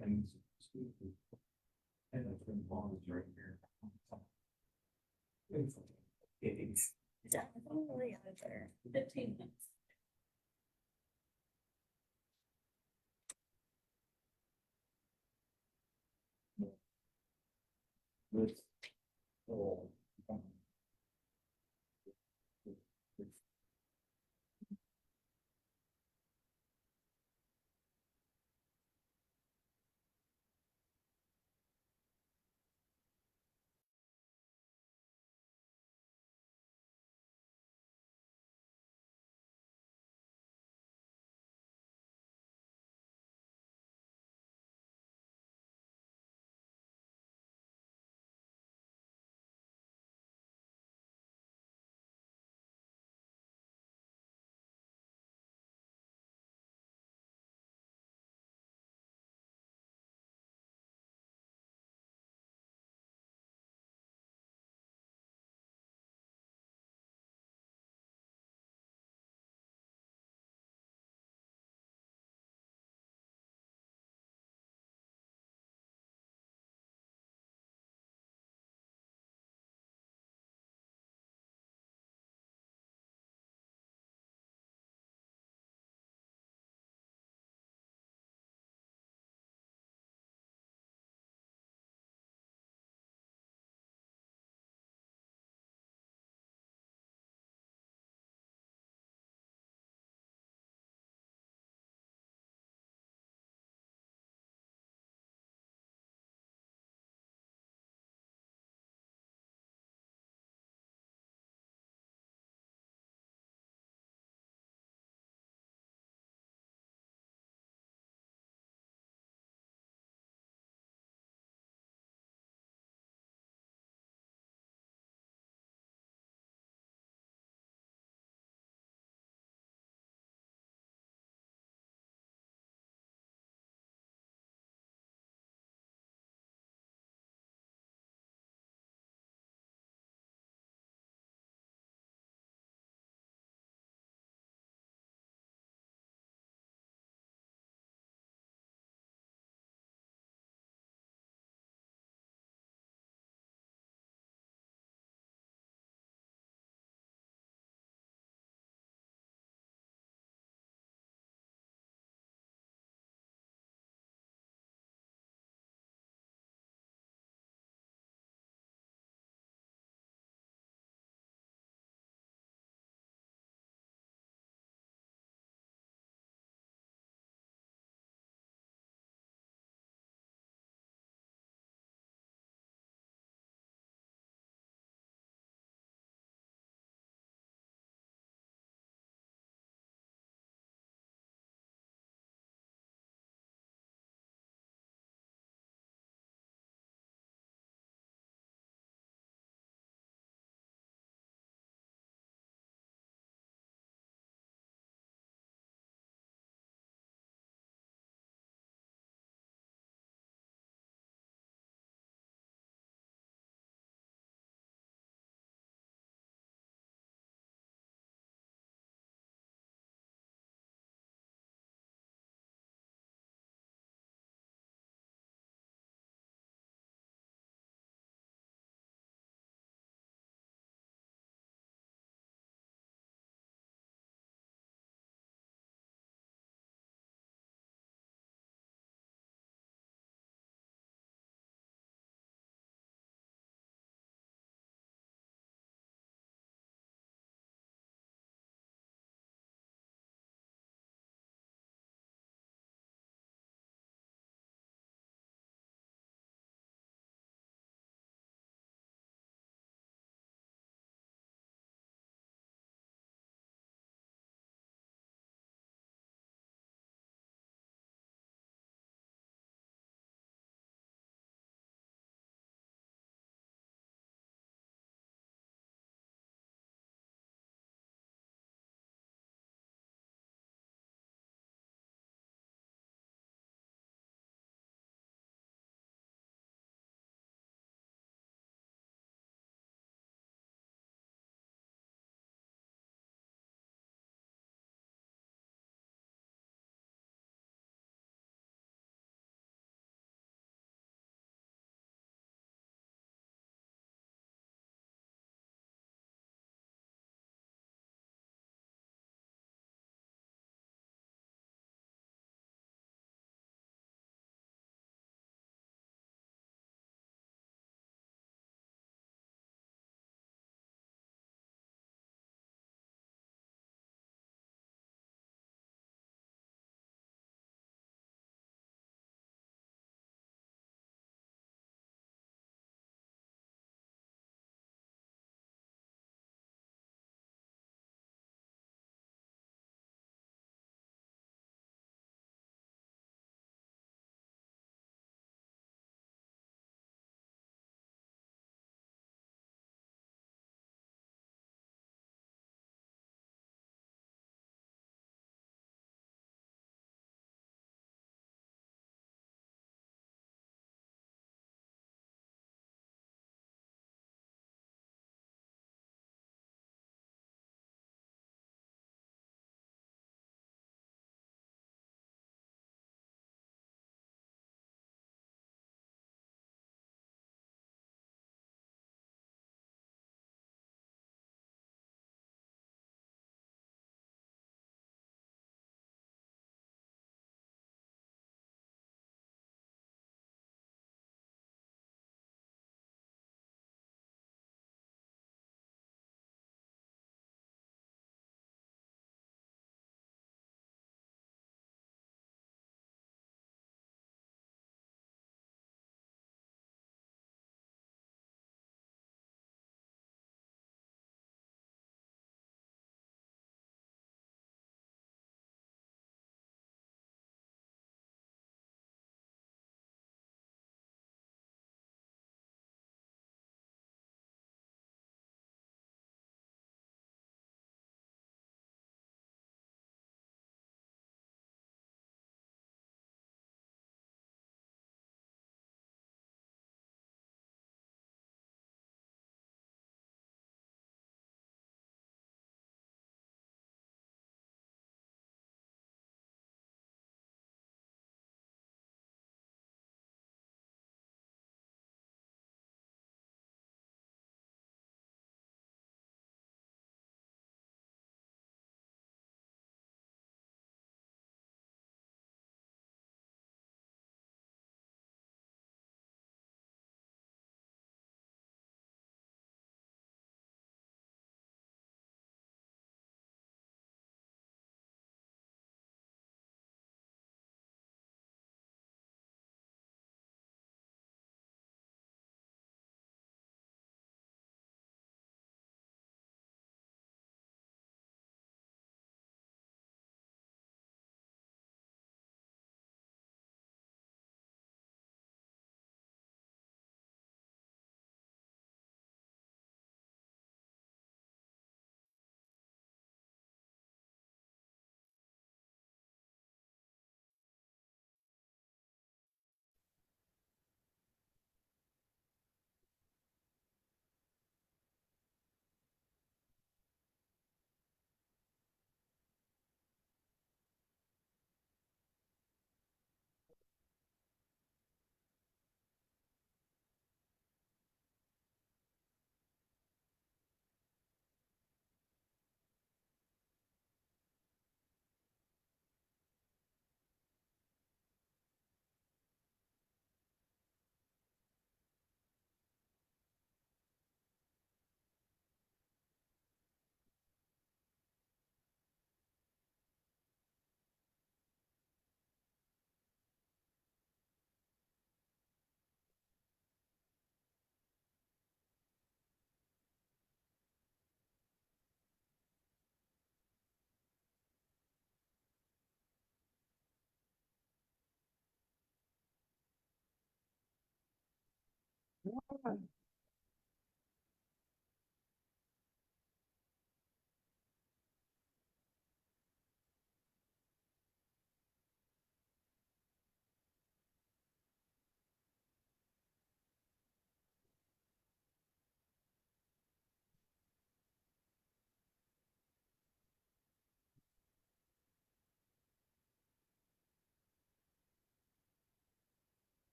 things. And it's been long right here. It's Definitely under 15 minutes. with. Oh,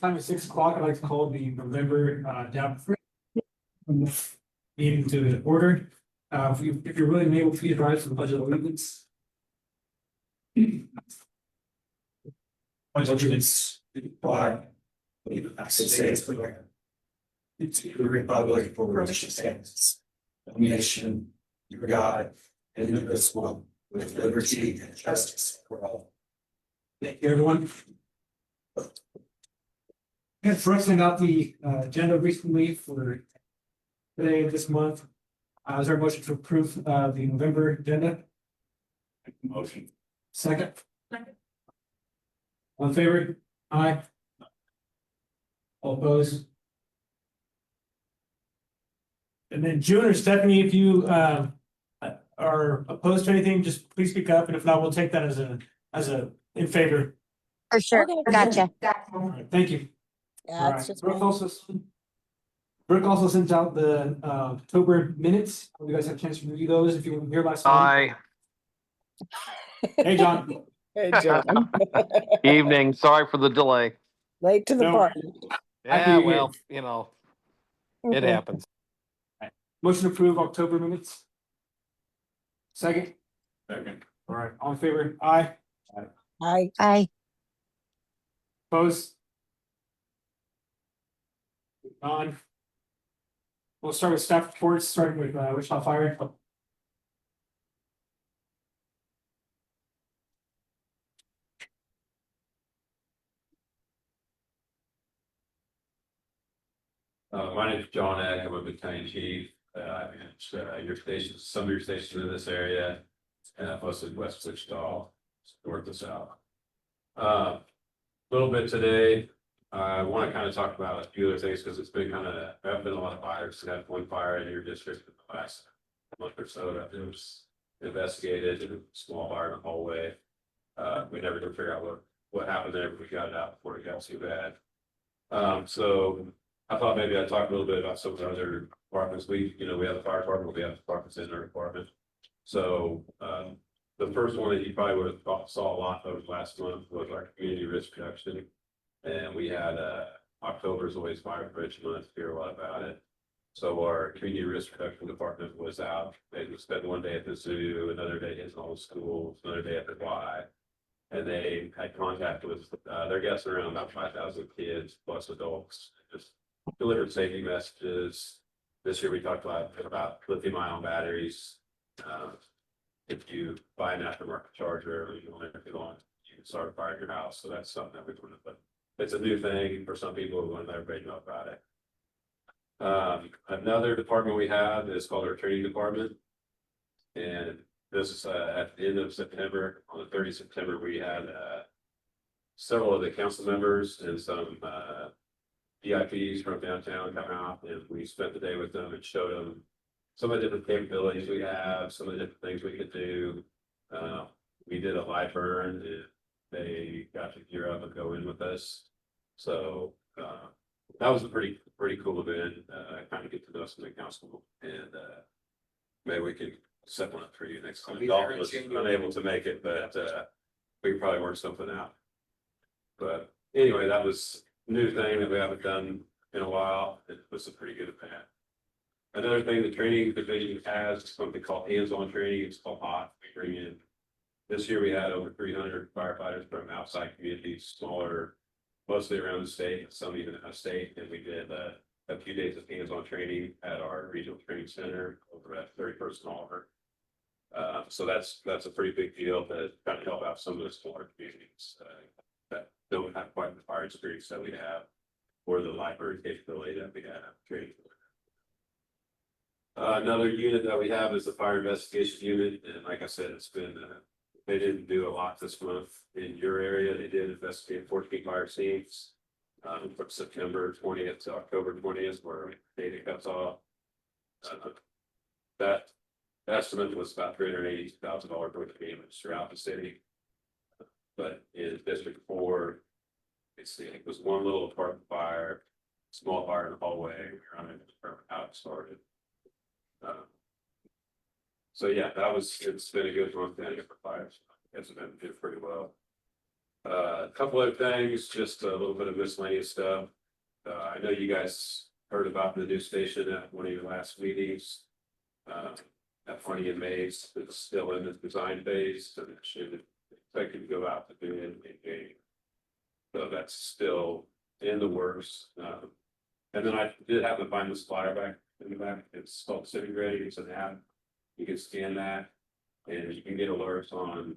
Time is 6 o'clock. I'd like to call the November down meeting to order. If you're willing and able, please rise for the pledge of allegiance. Pledge allegiance to the flag of the United States of America, and to the republic for which it stands, one nation, under God, indivisible, with liberty and justice for all. Thank you, everyone. And first, out the agenda recently for today of this month. Is there a motion to approve the November agenda? Motion. Second. Second. All in favor? Aye. All opposed? And then June or Stephanie, if you are opposed to anything, just please speak up, and if not, we'll take that as a in favor. For sure. Okay. Gotcha. All right, thank you. Yeah, it's Alright, just. Brooke also sent out the October minutes. You guys have a chance to review those if you were here last month. Hey, John. Hey, John. Evening, sorry for the delay. Late to the No. party. Happy Yeah, you're here. well, you know, it happens. Motion to approve October minutes. Second, Second. alright, all in favor? Aye. Aye. Opposed? On. We'll start with staff reports, starting with Wichita Fire. My name is John Eck. I'm a battalion chief. I manage your stations, some of your stations in this area, mostly West Wichita, north to south. A little bit today. I want to kind of talk about a few other things because it's been there have been a lot of fires. We had one fire in your district in the last month or so that was investigated, a small fire in the hallway. We never did figure out what happened there, but we got it out before it got too bad. So I thought maybe I'd talk a little bit about some of the other departments. We have the fire department, we have departments in our department. So the first one that you probably would have saw a lot of last month was our community risk reduction. And we had October is always fire prevention month, hear a lot about it. So our community risk reduction department was out. They would spend one day at the zoo, another day in all the schools, another day at the Y. And they had contact with their guests around about 5,000 kids plus adults, just delivered safety messages. This year we talked about lithium-ion batteries. If you buy an aftermarket charger, you don't have to go on, you can start a fire in your house. So that's something that we're doing. But it's a new thing for some people. We want to let everybody know about it. Another department we have is called our training department. And this is at the end of September. On the 30th of September, we had several of the council members and some VIPs from downtown come out, and we spent the day with them and showed them some of the different capabilities we have, some of the different things we could do. We did a live burn, and they got to gear up and go in with us. So that was a pretty cool event. Kind of get to know some of the council, and maybe we could set one up for you next time. Dalton was unable to make it, but we could probably work something out. But anyway, that was a new thing that we haven't done in a while. It was a pretty good event. Another thing the training division has is something called hands-on training. It's called HOT. We bring in, this year we had over 300 firefighters from outside communities, smaller, mostly around the state, some even out of state. And we did a few days of hands-on training at our regional training center over at 31st and Oliver. So that's a pretty big deal to kind of help out some of the smaller communities that don't have quite the fire experience that we have, or the library capability that we have training. Another unit that we have is the fire investigation unit, and like I said, it's been they didn't do a lot this month in your area. They did investigate 14 fire scenes from September 20th to October 20th, where data cuts off. That estimate was about $380,000 worth of damage throughout the city. But in District 4, it was one little apartment fire, small fire in the hallway. We were unable to determine how it started. So yeah, it's been a good month for fires. It's been did pretty well. A couple other things, just a little bit of miscellaneous stuff. I know you guys heard about the new station at one of your last meetings. That Funny and Maze is still in the design phase, and it should expected to go out to bid in January. So that's still in the works. And then I did have to find this flyer back in the back. It's called Civic Ready. It's an app. You can scan that, and you can get alerts on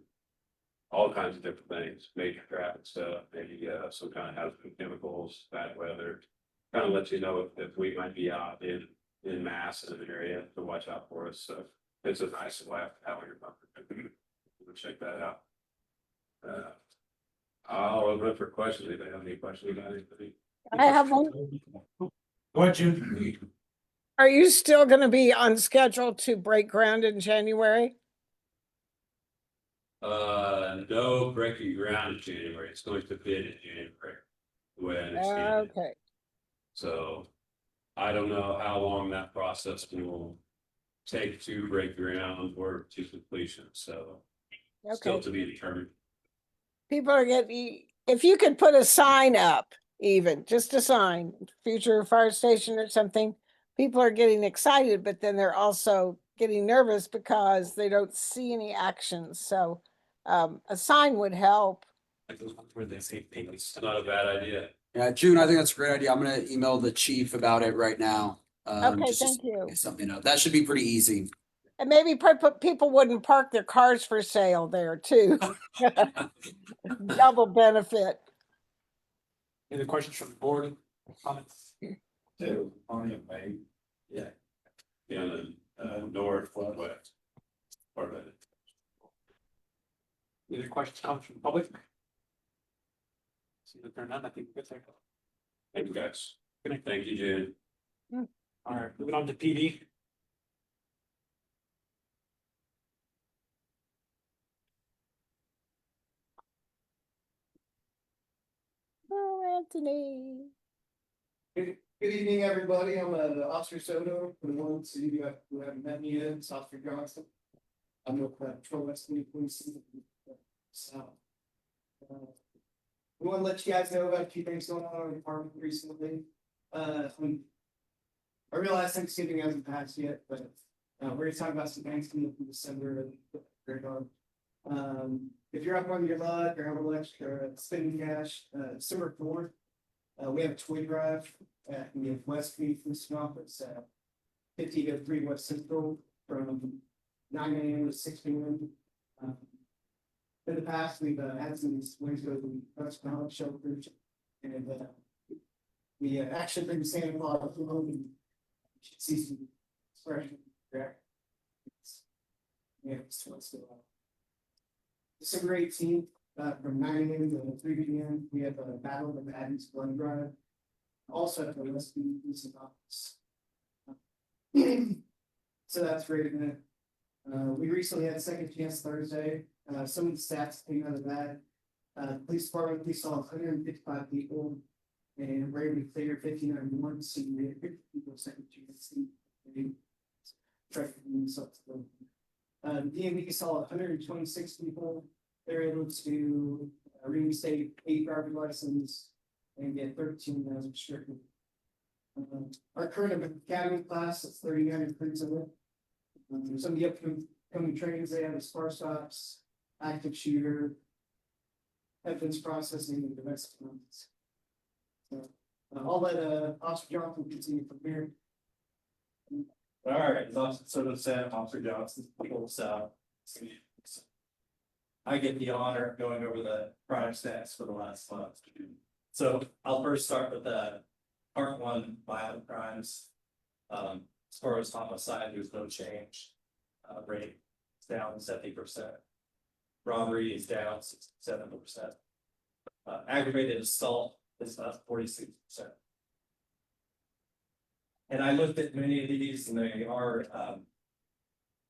all kinds of different things, major traffic stuff, maybe some kind of hazardous chemicals, bad weather. Kind of lets you know if we might be out in mass in an area to watch out for us. So it's a nice way to have your bumper. Check that out. I'll open up for questions. If they have any questions about anything. I have one. Go ahead, June. Are you still gonna be on schedule to break ground in January? No breaking ground in January. It's going to bid in January. The way I understand it. Okay, So I don't know how long that process will take to break ground or to completion, so still Okay, to be determined. people are getting, if you could put a sign up, even, just a sign, future fire station or something. People are getting excited, but then they're also getting nervous because they don't see any actions, so a sign would help. Like those ones where they say It's not a bad idea. Yeah, June, I think that's a great idea. I'm gonna email the chief about it right now. Okay, Just to thank you. get something up. That should be pretty easy. And maybe people wouldn't park their cars for sale there too. Double benefit. Any other questions from the board? Comments? So on the way. Yeah. In the northwest part of it. Any other questions, comments from the public? See if there are none, I think we're good there. Thank you guys. Good night. Thank you, Jen. All right, moving on to PD. Oh, Anthony. Good evening, everybody. I'm Officer Soto, for the ones who haven't met me yet, it's Officer Johnson. I'm with Patrol West Police. So. We want to let you guys know about a few things going on in our department recently. I realize Thanksgiving hasn't passed yet, but we're gonna talk about some things coming up in December and very hard. If you're up on your luck or have a extra spending cash, December 4th, we have a toy drive at the West Police Office at 5003 West Central from 9 a.m. to 6 p.m. In the past, we've had some ways to go to the West College shelter, and we actually bring Santa Claus home and you should see some expression there. Yeah, it's still. December 18th, from 9 a.m. to 3 p.m., we have a Battle of the Baddies blood drive. Also at the West Police Office. So that's great. We recently had Second Chance Thursday. Some of the stats came out of that. Police department, we saw 155 people and were able to clear 59 warrants, so we had 50 people second chance. DMV saw 126 people. They're able to reinstate 8 driver's license and get 13 as restricted. Our current academy class is 39 recruits in it. Some of the upcoming trainings they have is SPAR stops, active shooter, evidence processing, and domestic violence. So I'll let Officer Johnson continue from here. All right, as Officer Soto said, Officer Johnson, people south. I get the honor of going over the crime stats for the last month. So I'll first start with part 1, violent crimes. As far as homicide, there's no change. Rate is down 70%. Robbery is down 67%. Aggravated assault is up 46%. And I looked at many of these and they are,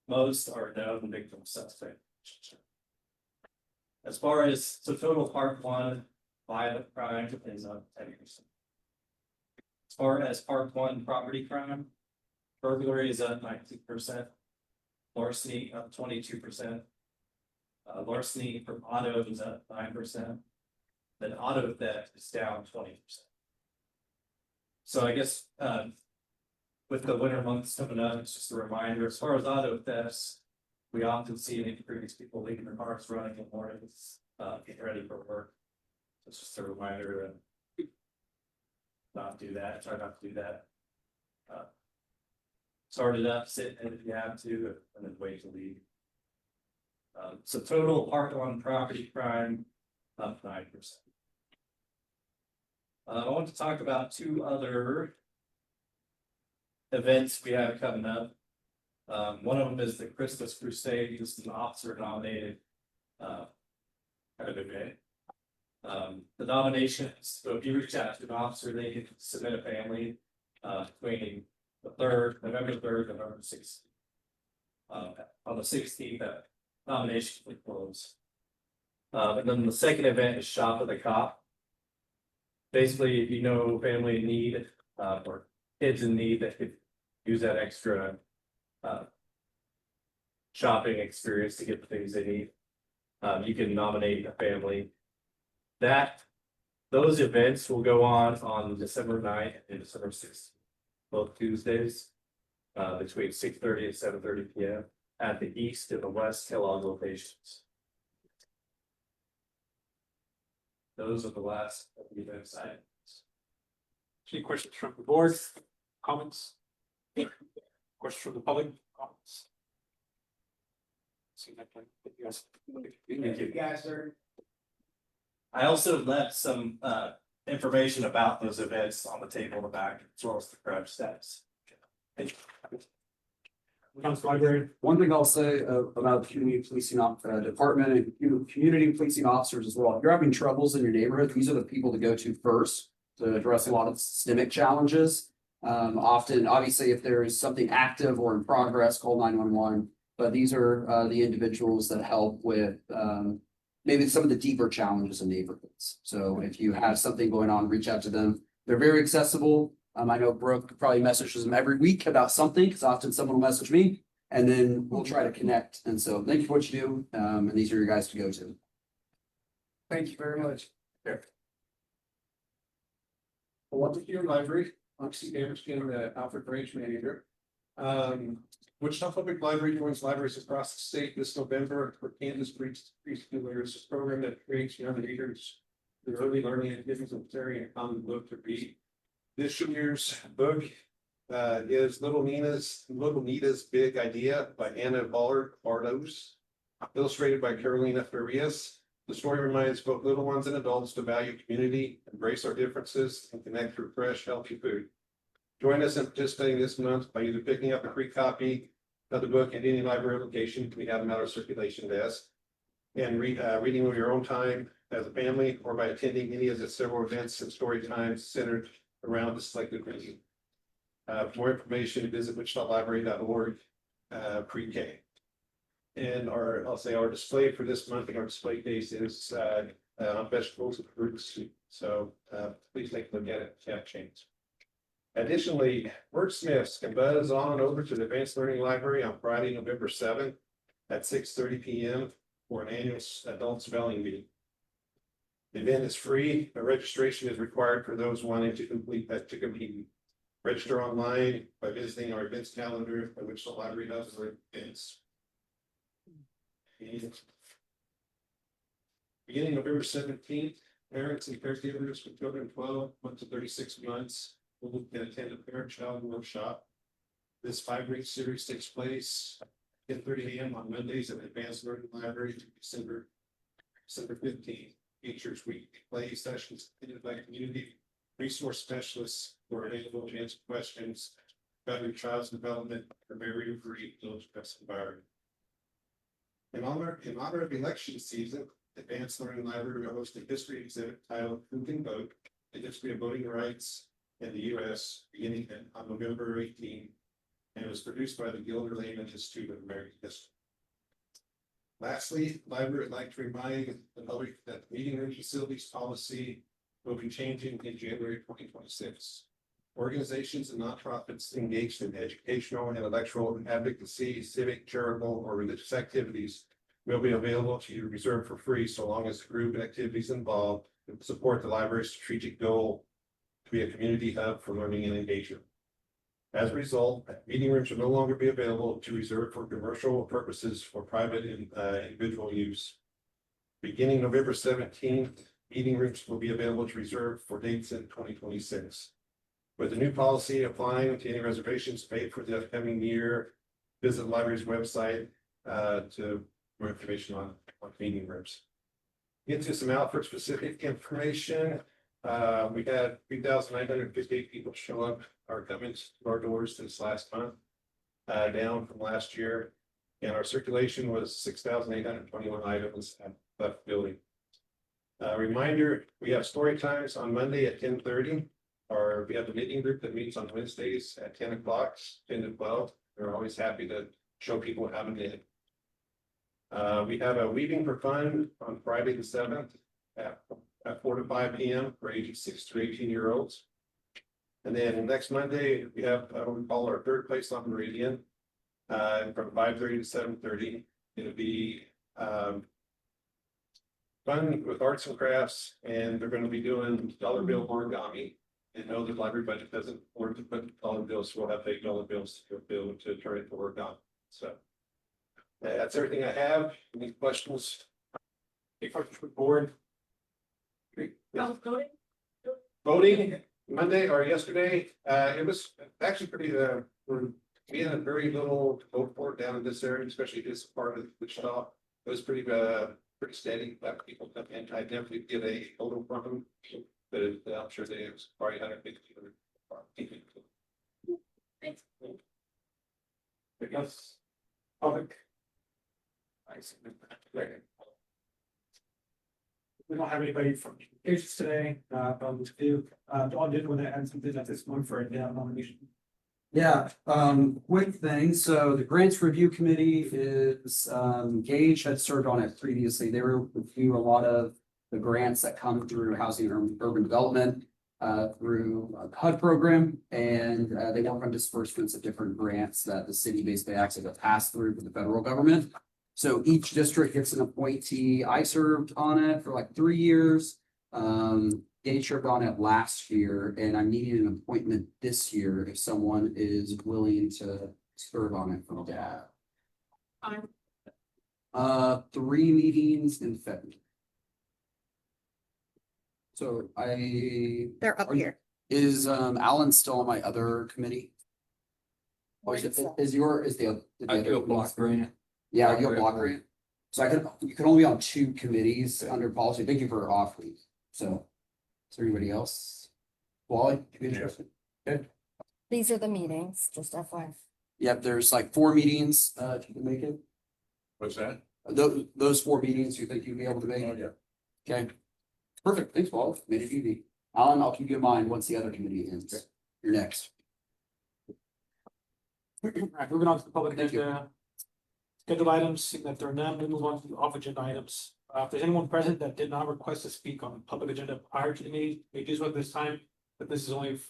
most are known victim suspect. As far as, so total part 1, violent crime is up 10%. As far as part 1, property crime, burglary is up 19%. Larceny up 22%. Larceny from auto is up 9%. Then auto theft is down 20%. So I guess, with the winter months coming up, it's just a reminder, as far as auto thefts, we often see an increase, people leaving their cars running in the mornings, getting ready for work. It's just a reminder to not do that, try not to do that. Start it up, sit in it if you have to, and then wait to leave. So total part 1 property crime up 9%. I want to talk about 2 other events we have coming up. One of them is the Christmas Crusade. This is an officer nominated kind of event. The nominations, so if you reach out to an officer, they can submit a family between the 3rd, November 3rd, November 16th. On the 16th, that nomination will close. And then the second event is Shop with a Cop. Basically, if you know family in need, or kids in need that could use that extra shopping experience to get the things they need. You can nominate a family. Those events will go on December 9th and December 6th, both Tuesdays, between 6:30 and 7:30 p.m. at the east and the west Kellogg locations. Those are the last events I. Any questions from the board? Comments? Questions from the public? Comments? See that, you guys. Thank you guys, sir. I also left some information about those events on the table in the back, as well as the crowd status. Comes library. One thing I'll say about the community policing department and community policing officers as well. If you're having troubles in your neighborhood, these are the people to go to first to address a lot of systemic challenges. Often, obviously, if there is something active or in progress, call 911. But these are the individuals that help with maybe some of the deeper challenges in neighborhoods. So if you have something going on, reach out to them. They're very accessible. I know Brooke probably messages them every week about something, because often someone will message me, and then we'll try to connect. And so thank you for what you do. And these are your guys to go to. Thank you very much. Wichita Library, I'm Steve Anderson, the Alfred Branch Manager. Wichita Public Library joins libraries across the state this November for Kansas Preschoolers, a program that creates young readers through early learning activities and carrying a common book to read. This year's book is Little Nita's Big Idea by Anna Bardos, illustrated by Carolina Farias. The story reminds both little ones and adults to value community, embrace our differences, and connect through fresh, healthy food. Join us in participating this month by either picking up a free copy of the book at any library location. We have them at our circulation desk. And reading with your own time as a family, or by attending any of the several events and story times centered around the selected venue. For more information, visit wichitalibrary.org pre-K. And our display for this month, our display case is on vegetables and fruits. So please take a look at it if you have changed. Additionally, wordsmiths can buzz on over to the Advanced Learning Library on Friday, November 7th at 6:30 p.m. for an annual adult spelling bee. The event is free, but registration is required for those wanting to compete. Register online by visiting our events calendar, by which the library does their events. Beginning November 17th, parents and caregivers with children 12 to 36 months will attend a parent-child workshop. This 5-week series takes place at 10:30 a.m. on Mondays at the Advanced Learning Library to December 15th. Features weekly play sessions attended by community resource specialists who are available to answer questions about your child's development or barrier-free stress environment. In honor of election season, Advanced Learning Library will host a history exhibit titled "Who Can Vote: The History of Voting Rights in the U.S." beginning on November 18th, and it was produced by the Gilder Lehman Institute of American History. Lastly, the library would like to remind the public that the meeting room facilities policy will be changing in January 2026. Organizations and nonprofits engaged in educational and intellectual advocacy, civic, charitable, or religious activities will be available to you reserved for free, so long as the group and activities involved support the library's strategic goal to be a community hub for learning and engagement. As a result, meeting rooms will no longer be available to reserve for commercial purposes for private and individual use. Beginning November 17th, meeting rooms will be available to reserve for dates in 2026. With the new policy applying to any reservations made for the upcoming year, visit the library's website to more information on meeting rooms. Get to some Alfred specific information. We had 3,958 people show up or come into our doors this last month, down from last year. And our circulation was 6,821 items at left building. Reminder, we have story times on Monday at 10:30. Or we have the knitting group that meets on Wednesdays at 10 o'clock, 10 to 12. They're always happy to show people how to knit. We have a weaving for fun on Friday the 7th at 4 to 5 p.m. for ages 6 to 18-year-olds. And then next Monday, we have, what we call our third place on Meridian. From 5:30 to 7:30, it'll be, fun with arts and crafts, and they're gonna be doing dollar bill origami. And know the library budget doesn't work to put dollar bills, so we'll have fake dollar bills to be able to turn it to work on, so. That's everything I have. Any questions? Any questions from the board? Yes. Voting Monday or yesterday, it was actually pretty, we had very little vote for it down in this area, especially this part of Wichita. It was pretty steady, but people come in, I definitely get a photo from them. But I'm sure they was probably 150. Yes. Public. We don't have anybody from communications today, but we do, Dawn did want to add something at this point for a nomination. Yeah, quick thing, so the grants review committee is, Gage had served on it previously, they review a lot of the grants that come through housing and urban development. Through a HUD program, and they work on disbursements of different grants that the city basically acts as a pass through for the federal government. So each district gets an appointee. I served on it for like 3 years. Gage served on it last year, and I'm needing an appointment this year if someone is willing to serve on it from DAB. 3 meetings in February. So They're up are you- here. Is Alan still on my other committee? Or is the other block grant. Yeah, are you a block grant? So you can only be on 2 committees under policy. Thank you for offering. So, is there anybody else? Wally, you interested? Good. These are the meetings, just FYI. Yep, there's like 4 meetings, if you can make it. What's that? Those 4 meetings, you think you'd be able to make? Oh, yeah. Okay. Perfect. Thanks, Wally. Made it easy. Alan, I'll keep you in mind once the other committee ends. You're next. All right, moving on to the public Thank you. agenda. Scheduled items, seeing that there are none, we move on to the off agenda items. If there's anyone present that did not request to speak on the public agenda prior to the meeting, we do so at this time, but this is only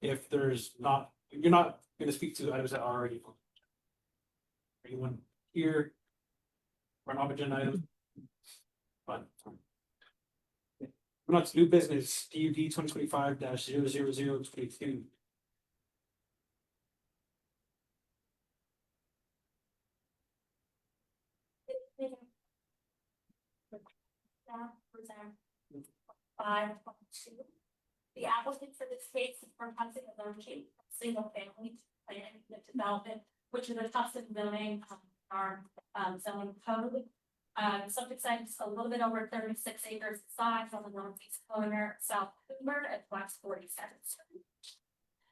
if there's not, you're not gonna speak to items that are already. Anyone here? For an off agenda item? Fine. We're not to new business, DUD 2025-00022. Five point two. The applicant for this case is requesting a zoning single family planning unit development, which is a custom zoning our zoning code. Subject site is a little bit over 36 acres in size on the northeast corner, South Hoover at West 47th Street.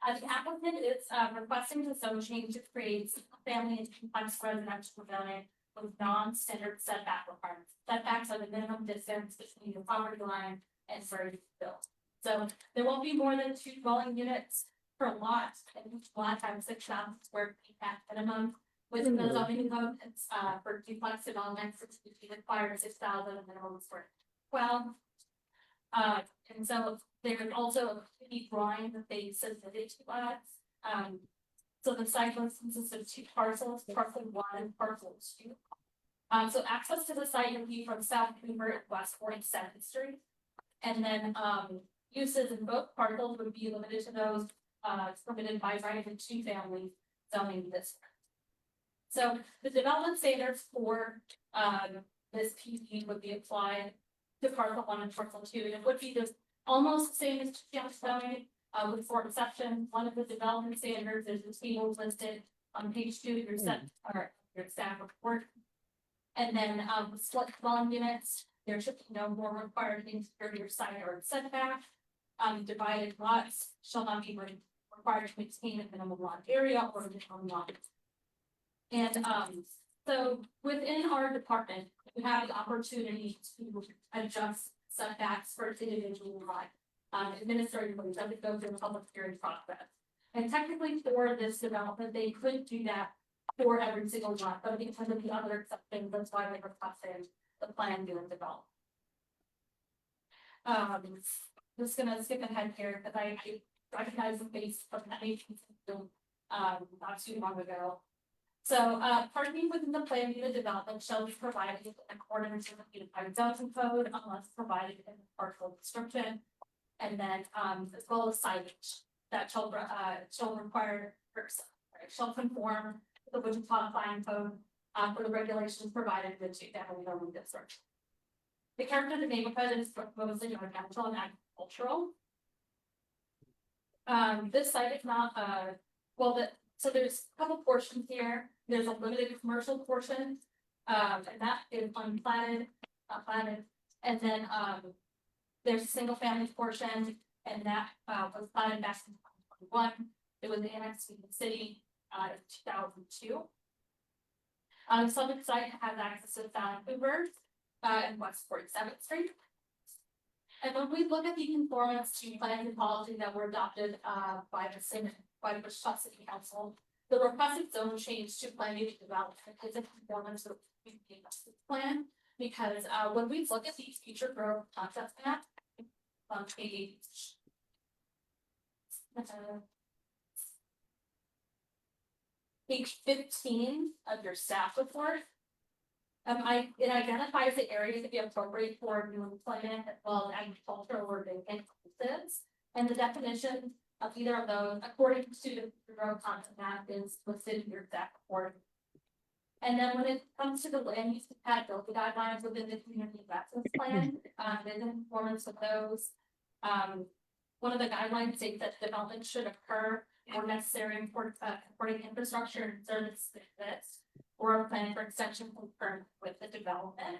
The applicant is requesting the zone change to create single family and complex residential zoning with non-standard setback requirements. Setbacks are the minimum distance between the property line and where it's built. So there won't be more than 2 dwelling units per lot, and each lot has 6,000 square feet at minimum. Within the zoning code, it's for duplex developments, it's required 6,000 minimum square. And so there's also a community drawing that they submitted to us. So the site consists of 2 parcels, parcel 1 and parcel 2. So access to the site will be from South Hoover and West 47th Street. And then uses in both parcels would be limited to those permitted by right of 2 family zoning district. So the development standards for this PD would be applied to parcel 1 and parcel 2. And it would be almost the same as zoning. With 4 exceptions. One of the development standards is the table listed on page 2 of your your staff report. And then split dwelling units, there should be no more required interior side yard setback. Divided lots shall not be required to maintain a minimum lot area or minimum lot. And so within our department, we have the opportunity to adjust setbacks for individual lot. Administratively, that would go through the public hearing process. And technically for this development, they could do that for every single lot, but because of the other exceptions, that's why they requested the plan being developed. Just gonna skip ahead here, because recognized the face from that nation, not too long ago. So, parking within the planned unit development shall be provided in accordance with the Unified Zoning Code unless provided in the partial description. And then, as well as signage that shall require, shall conform to the Wichita Planning Code, for the regulations provided in the two-family zoning district. The character of the neighborhood is mostly residential and agricultural. This site is not, so there's a couple portions here. There's a limited commercial portion, and that is unplatted, not platted. And then, there's a single family portion, and that, was platted back in 2021. It was annexed to the city, in 2002. The subject site has access to Vancouver, and West 47th Street. And when we look at the conformance to plans and policy that were adopted by the Wichita City Council, the requested zone change to plan unit development is in conformance with the plan. Because when we look at the future growth concept map on page 15 of your staff report. It identifies the areas to be appropriate for new employment as well as agricultural or vacant places. And the definition of either of those, according to the road concept map, is listed in your staff report. And then when it comes to the land use compatibility guidelines within the community investment plan, in conformance with those. One of the guidelines states that development should occur or necessary supporting infrastructure and services exist, or a plan for extension concurrent with the development.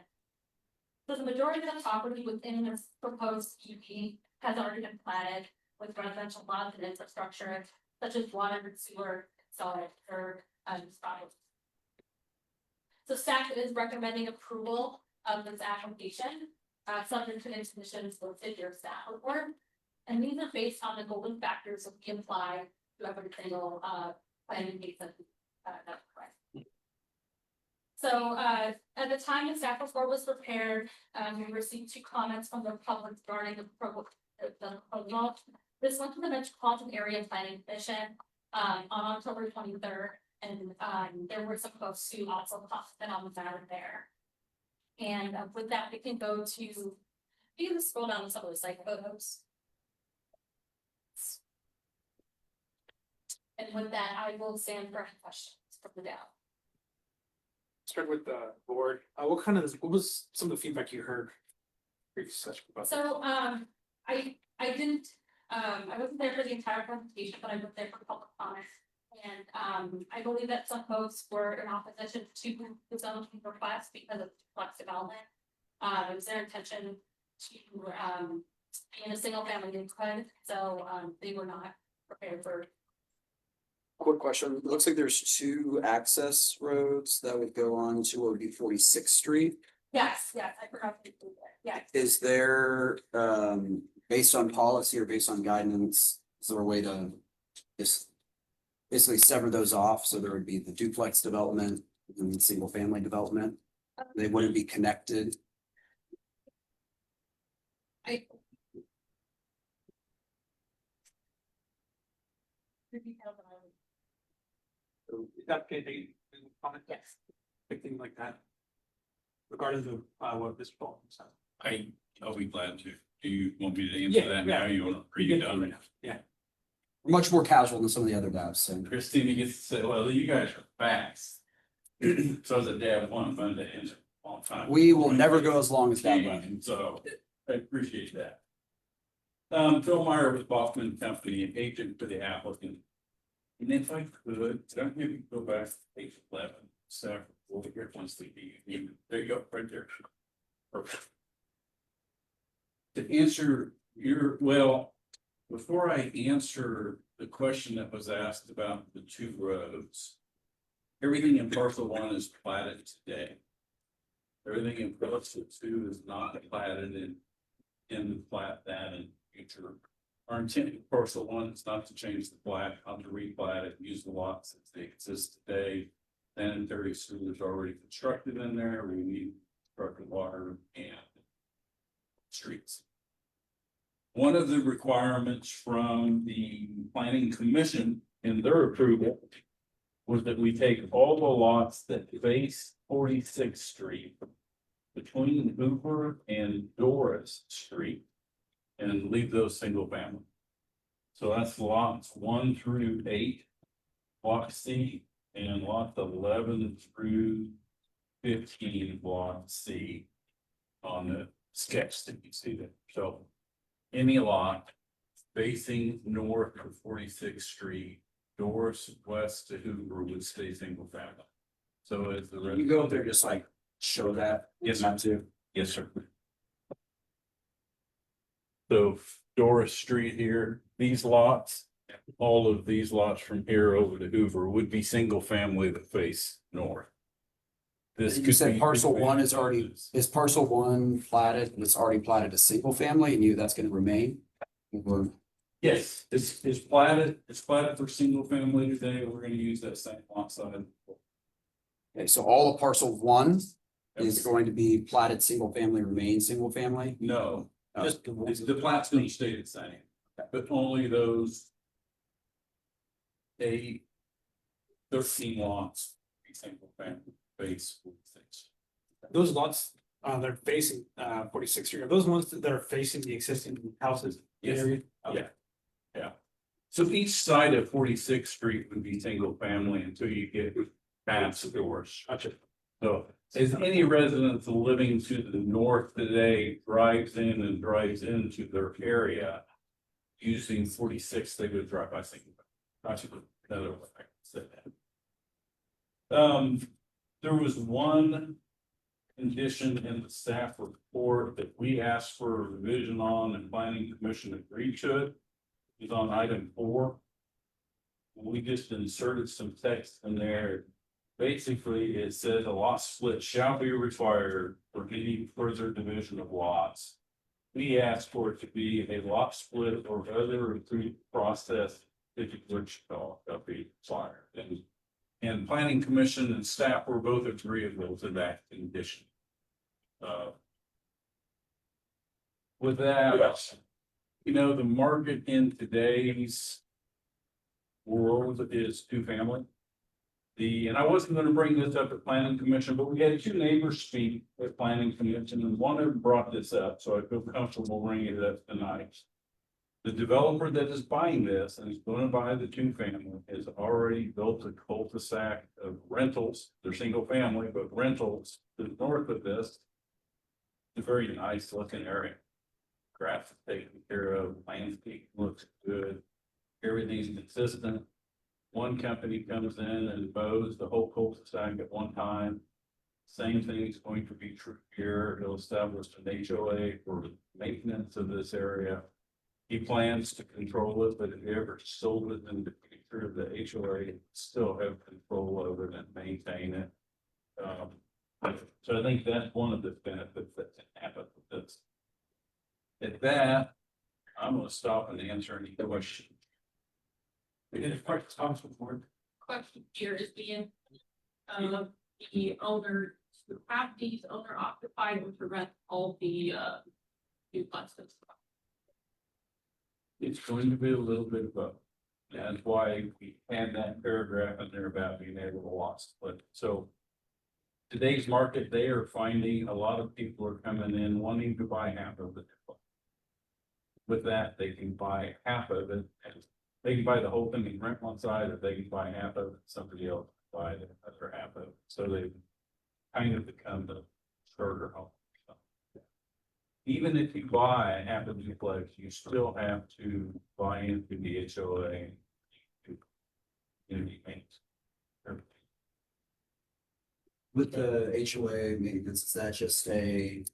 So the majority of the property within this proposed UP has already been platted with residential lots and infrastructure such as water and sewer, solid or projects. So staff is recommending approval of this application, subject to its conditions listed in your staff report. And these are based on the golden factors that we apply to every single planning case that's correct. So at the time the staff report was prepared, we received 2 comments from the public regarding the proposal. This went to the Metropolitan Area Planning Commission on October 23rd, and there were some folks who also commented on the matter there. And with that, we can go to, you can scroll down to some of the site photos. And with that, I will stand for any questions from the Dow. Start with the board. What was some of the feedback you heard? So, I didn't, I wasn't there for the entire presentation, but I was there for public comment. And, I believe that some folks were in opposition to the zoning request because of flex development. It was their intention to, be in a single family neighborhood, so, they were not prepared for. Quick question, it looks like there's 2 access roads that would go on to what would be 46th Street. Yes, I forgot to do that, yes. Is there, based on policy or based on guidance, is there a way to just basically sever those off, so there would be the duplex development and the single family development? They wouldn't be connected. That anything comment? Yes. Big thing like that. Regarding the what this problem is. I'll be glad to. Do you want me to Yeah, answer that yeah. now? You want to read it done? Yeah. Much more casual than some of the other dabs, so. Christina gets to say, well, you guys are fast. So as a dad, one fun to answer all the time. We will never go as long as that running. So I appreciate that. Phil Meyer with Baughman Company, an agent for the applicant. And if I could maybe go back to page 11, so over here, once they there you go, right there. Perfect. To answer before I answer the question that was asked about the 2 roads. Everything in parcel 1 is platted today. Everything in parcel 2 is not platted in the plat that in future. Our intent in parcel 1 is not to change the plat, not to replat it, use the lots as they exist today. Sanitary sewer is already constructed in there. We need constructed water and streets. one of the requirements from the planning commission in their approval was that we take all the lots that face 46th Street between Hoover and Doris Street and leave those single family. So that's lots 1 through 8, block C, and lots 11 through 15, block C on the sketch that you see there. So any lot facing north of 46th Street, Doris west to Hoover would stay single family. So as the You go up there, just like show that. Yes, Map too. yes, sir. So Doris Street here, these lots, all of these lots from here over to Hoover would be single family that face north. This You could said be parcel two one is families. already, is parcel one platted, and it's already platted a single family, and that's gonna remain? Or- Yes, it's platted for single family today. We're gonna use that same lot size. Okay, so all of parcel one is going to be platted single family, remain single family? No, Oh. just the plat's gonna stay the same, but only those 8, 13 lots, be single family base. Those lots, they're facing, 46th Street, are those ones that are facing the existing houses? Yes. area? Yeah. So each side of 46th Street would be single family until you get past the doors. Gotcha. So as any residents living to the north today drives in and drives into their area using 46, they would drive by single. Gotcha. Another way I can say that. There was one condition in the staff report that we asked for a revision on and planning commission agreed to it. Is on item 4. We just inserted some text in there. Basically, it says a lot split shall be required for any further division of lots. We asked for it to be a lot split or other approved process, which shall be required. And planning commission and staff were both agreeable to that condition. With that, you know, the market in today's world is 2-family. And I wasn't gonna bring this up at planning commission, but we had 2 neighbors speak at planning commission, and one of them brought this up, so I feel comfortable bringing it up tonight. The developer that is buying this and is gonna buy the 2-family has already built a cul-de-sac of rentals. They're single family, but rentals to the north of this. It's a very nice looking area. Grass is taken care of, landscape looks good, everything's consistent. One company comes in and mows the whole cul-de-sac at one time. Same thing is going to be true here. He'll establish an HOA for maintenance of this area. He plans to control it, but if he ever sold it in the future, the HOA still have control over it and maintain it. So I think that's one of the benefits that can happen with this. At that, I'm gonna stop and answer any questions. Any questions, comments from the board? Question here is being, the owner, the properties owner occupied or to rent all the, duplexes. It's going to be a little bit of both. That's why we had that paragraph in there about being able to lot split. So today's market, they are finding a lot of people are coming in wanting to buy half of it. With that, they can buy half of it, and they can buy the whole thing and rent one side, or they can buy half of it, somebody else can buy the other half of it. So they kind of become the starter home. Even if you buy half of the duplex, you still have to buy into the HOA. With the HOA maintenance, is that just a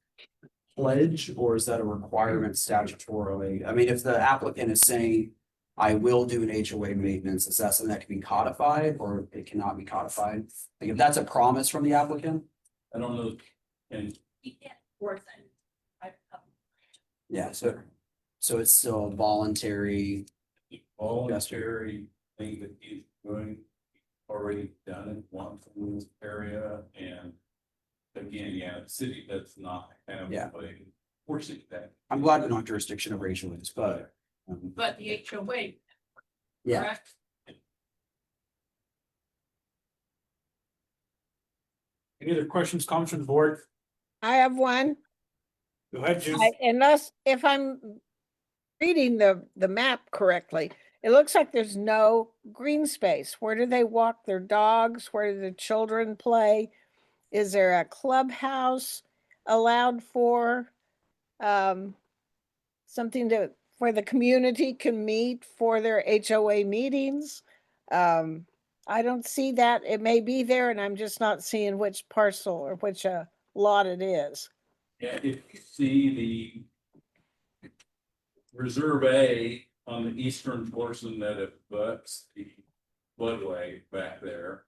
pledge or is that a requirement statutorily? I mean, if the applicant is saying, I will do an HOA maintenance, is that something that can be codified or it cannot be codified? Like if that's a promise from the applicant? I don't know, and We can't force it. Yeah, so it's still a voluntary. voluntary thing that he's doing, already done in one area, and again, yeah, the city does not have Yeah. a forcing that. I'm glad we don't have jurisdiction over HOAs, but. But the HOA, Yeah, correct? Any other questions, comments from the board? I have one. Go ahead, Jim. Unless, if I'm reading the map correctly, it looks like there's no green space. Where do they walk their dogs? Where do the children play? Is there a clubhouse allowed for? Something where the community can meet for their HOA meetings? I don't see that. It may be there and I'm just not seeing which parcel or which lot it is. Yeah, if you see the Reserve A on the eastern portion that abuts the floodway back there.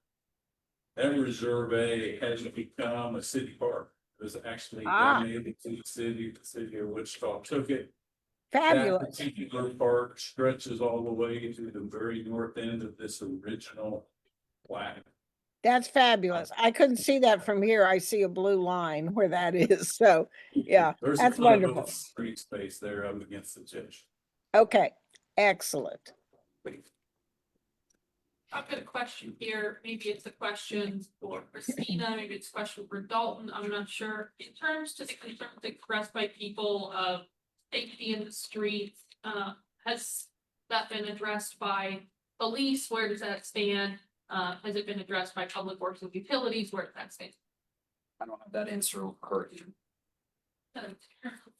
That Reserve A has become a city park. It was actually donated to the city of Wichita took it. Fabulous. That particular park stretches all the way to the very north end of this original plat. That's fabulous. I couldn't see that from here. I see a blue line where that is. So, yeah, There's that's a lot of wonderful. street space there up against the ditch. Okay, excellent. I've got a question here, maybe it's a question for Christina, maybe it's a question for Dalton, I'm not sure. In terms to the concerns expressed by people of safety in the streets, has that been addressed by police? Where does that stand? Has it been addressed by Public Works and Utilities? Where does that stand? I don't have that answer currently.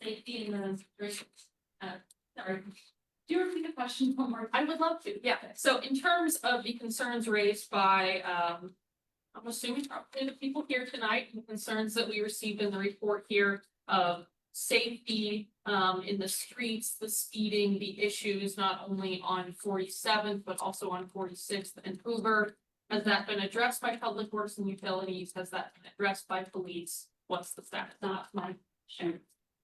Safety in the streets. Sorry. Do you repeat the question one more? I would love to, yeah. So in terms of the concerns raised by, I'm assuming probably the people here tonight, the concerns that we received in the report here of safety, in the streets, the speeding, the issues not only on 47th, but also on 46th and Hoover. Has that been addressed by Public Works and Utilities? Has that been addressed by police? What's the status? That's my share.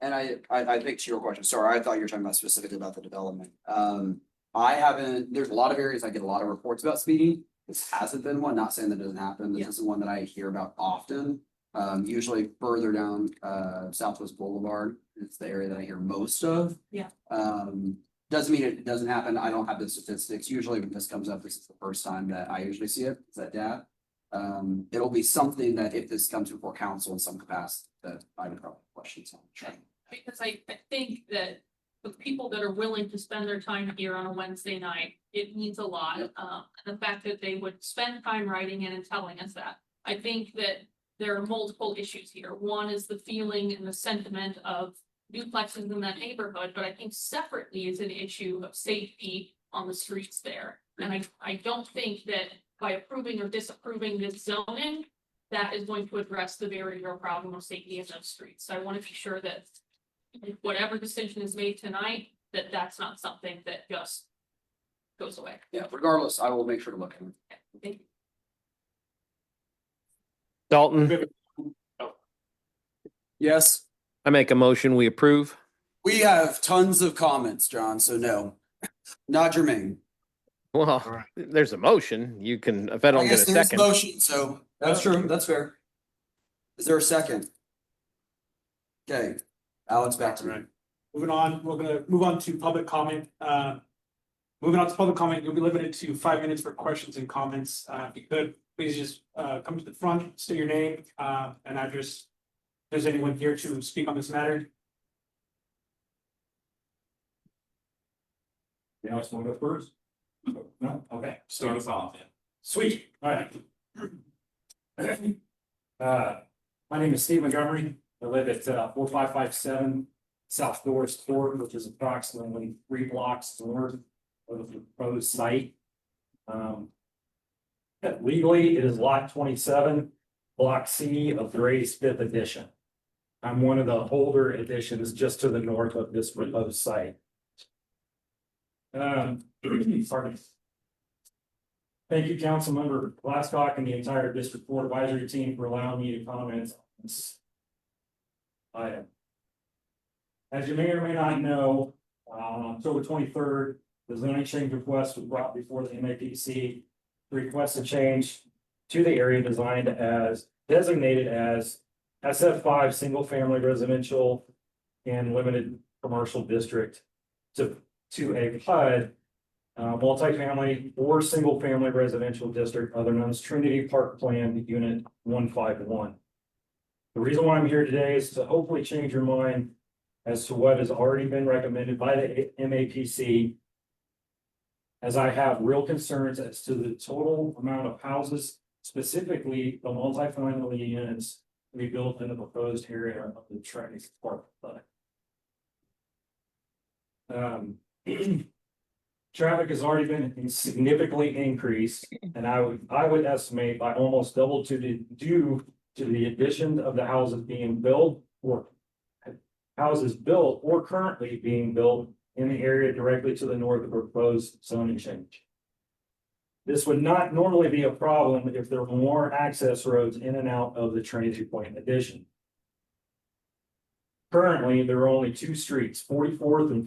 And I think to your question, sorry, I thought you were talking about specifically about the development. I haven't, there's a lot of areas I get a lot of reports about speeding. This hasn't been one, not saying that doesn't happen. This isn't one that I hear about often. Usually further down Southwest Boulevard, it's the area that I hear most of. Yeah. Doesn't mean it doesn't happen. I don't have the statistics. Usually when this comes up, this is the first time that I usually see it. Is that data? It'll be something that if this comes before council in some capacity, that I would probably question some. Because I think that the people that are willing to spend their time here on a Wednesday night, it means a lot. Yep. And the fact that they would spend time writing in and telling us that. I think that there are multiple issues here. One is the feeling and the sentiment of duplexes in that neighborhood, but I think separately is an issue of safety on the streets there. And I don't think that by approving or disapproving this zoning, that is going to address the very real problem of safety in those streets. So I want to be sure that whatever decision is made tonight, that that's not something that just goes away. Yeah, regardless, I will make sure to look at it. Thank you. Dalton, Yes, I make a motion, we approve. we have tons of comments, John, so no, not germane. Well, there's a motion. You can, if I I don't get guess a there's second. motion, so that's true, that's fair. Is there a second? Okay, Alex, back to me. Moving on, we're gonna move on to public comment. Moving on to public comment, you'll be limited to 5 minutes for questions and comments. If you could, please just come to the front, state your name and address. If there's anyone here to speak on this matter? You else want to go first? No, okay. Start us off. Sweet, all right. My name is Steve Montgomery. I live at 4557 South Forest Court, which is approximately 3 blocks north of the proposed site. Legally, it is lot 27, block C of Gray's 5th edition. I'm one of the older additions just to the north of this proposed site. Pardon. Thank you, Councilmember Glasscock and the entire District Court Advisory Team for allowing me to comment on this item. As you may or may not know, on October 23rd, the zoning change request was brought before the MAPC to request a change to the area designed as designated as SF5 single family residential and limited commercial district to a PUD, multifamily or single-family residential district, other known as Trinity Park Plan Unit 151. The reason why I'm here today is to hopefully change your mind as to what has already been recommended by the MAPC, as I have real concerns as to the total amount of houses, specifically the multifamily units to be built in the proposed area of the Trinity Park PUD. Traffic has already been significantly increased, and I would estimate by almost double due to the addition of the houses being built or currently being built in the area directly to the north of the proposed zoning change. This would not normally be a problem if there were more access roads in and out of the Trinity Point addition. Currently, there are only two streets, 44th and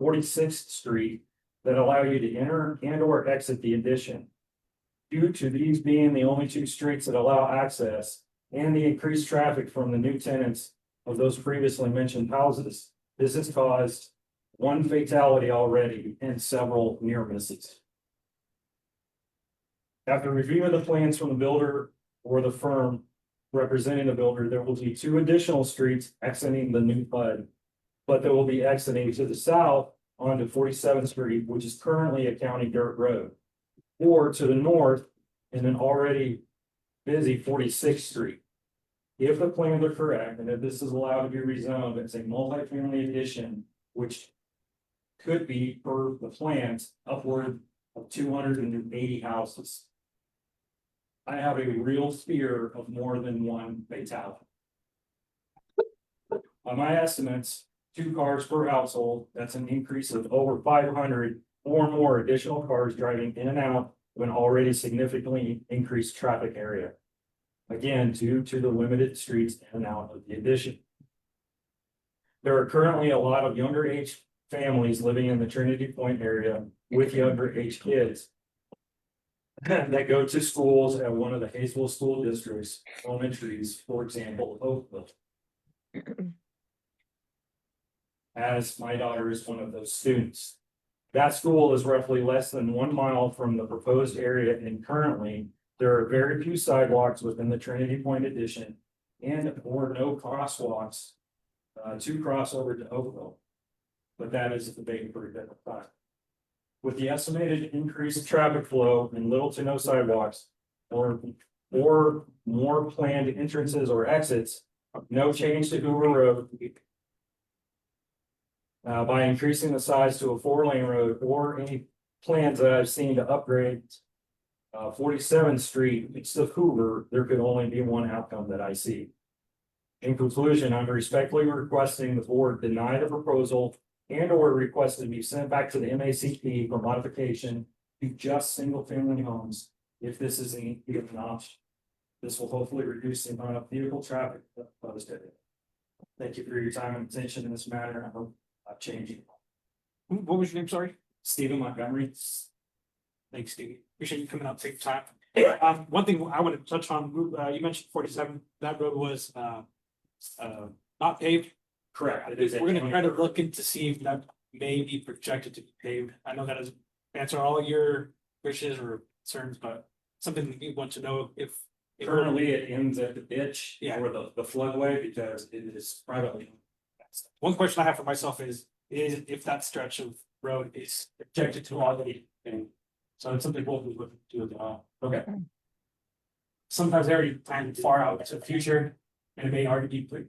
46th Street, that allow you to enter and or exit the addition. Due to these being the only two streets that allow access and the increased traffic from the new tenants of those previously mentioned houses, this has caused one fatality already and several near misses. After reviewing the plans from the builder or the firm representing the builder, there will be two additional streets exiting the new PUD, but they will be exiting to the south onto 47th Street, which is currently a county dirt road, or to the north in an already busy 46th Street. If the plans are correct, and if this is allowed to be rezoned as a multifamily addition, which could be per the plans upward of 280 houses. I have a real fear of more than one fatality. On my estimates, 2 cars per household, that's an increase of over 500 or more additional cars driving in and out of an already significantly increased traffic area. Again, due to the limited streets in and out of the addition. There are currently a lot of younger age families living in the Trinity Point area with younger age kids that go to schools at one of the Hayesville school districts, elementaries, for example, Oakville. As my daughter is one of those students. That school is roughly less than 1 mile from the proposed area, and currently there are very few sidewalks within the Trinity Point addition and or no crosswalks to cross over to Oakville. But that is a debate for a different time. With the estimated increased traffic flow and little to no sidewalks or more planned entrances or exits, no change to Hoover Road. By increasing the size to a 4-lane road or any plans that I've seen to upgrade 47th Street east of Hoover, there could only be one outcome that I see. In conclusion, I'm respectfully requesting the board deny the proposal and or request to be sent back to the MACP for modification to just single-family homes if this is an option. This will hopefully reduce the amount of vehicle traffic proposed area. Thank you for your time and attention in this matter. I hope I'm changing. What was your name, sorry? Stephen Montgomery. Thanks, Stevie. Appreciate you coming out, take time. One thing I want to touch on, you mentioned 47, that road was not paved. Correct. We're gonna try to look into see if that may be projected to be paved. I know that doesn't answer all your wishes or concerns, but something we want to know if. Currently, it ends at the ditch Yeah. or the floodway because it is privately owned. One question I have for myself is if that stretch of road is projected to already, and so it's something we'll be looking to do as well. Okay. Sometimes they're already planned far out to the future, and it may already be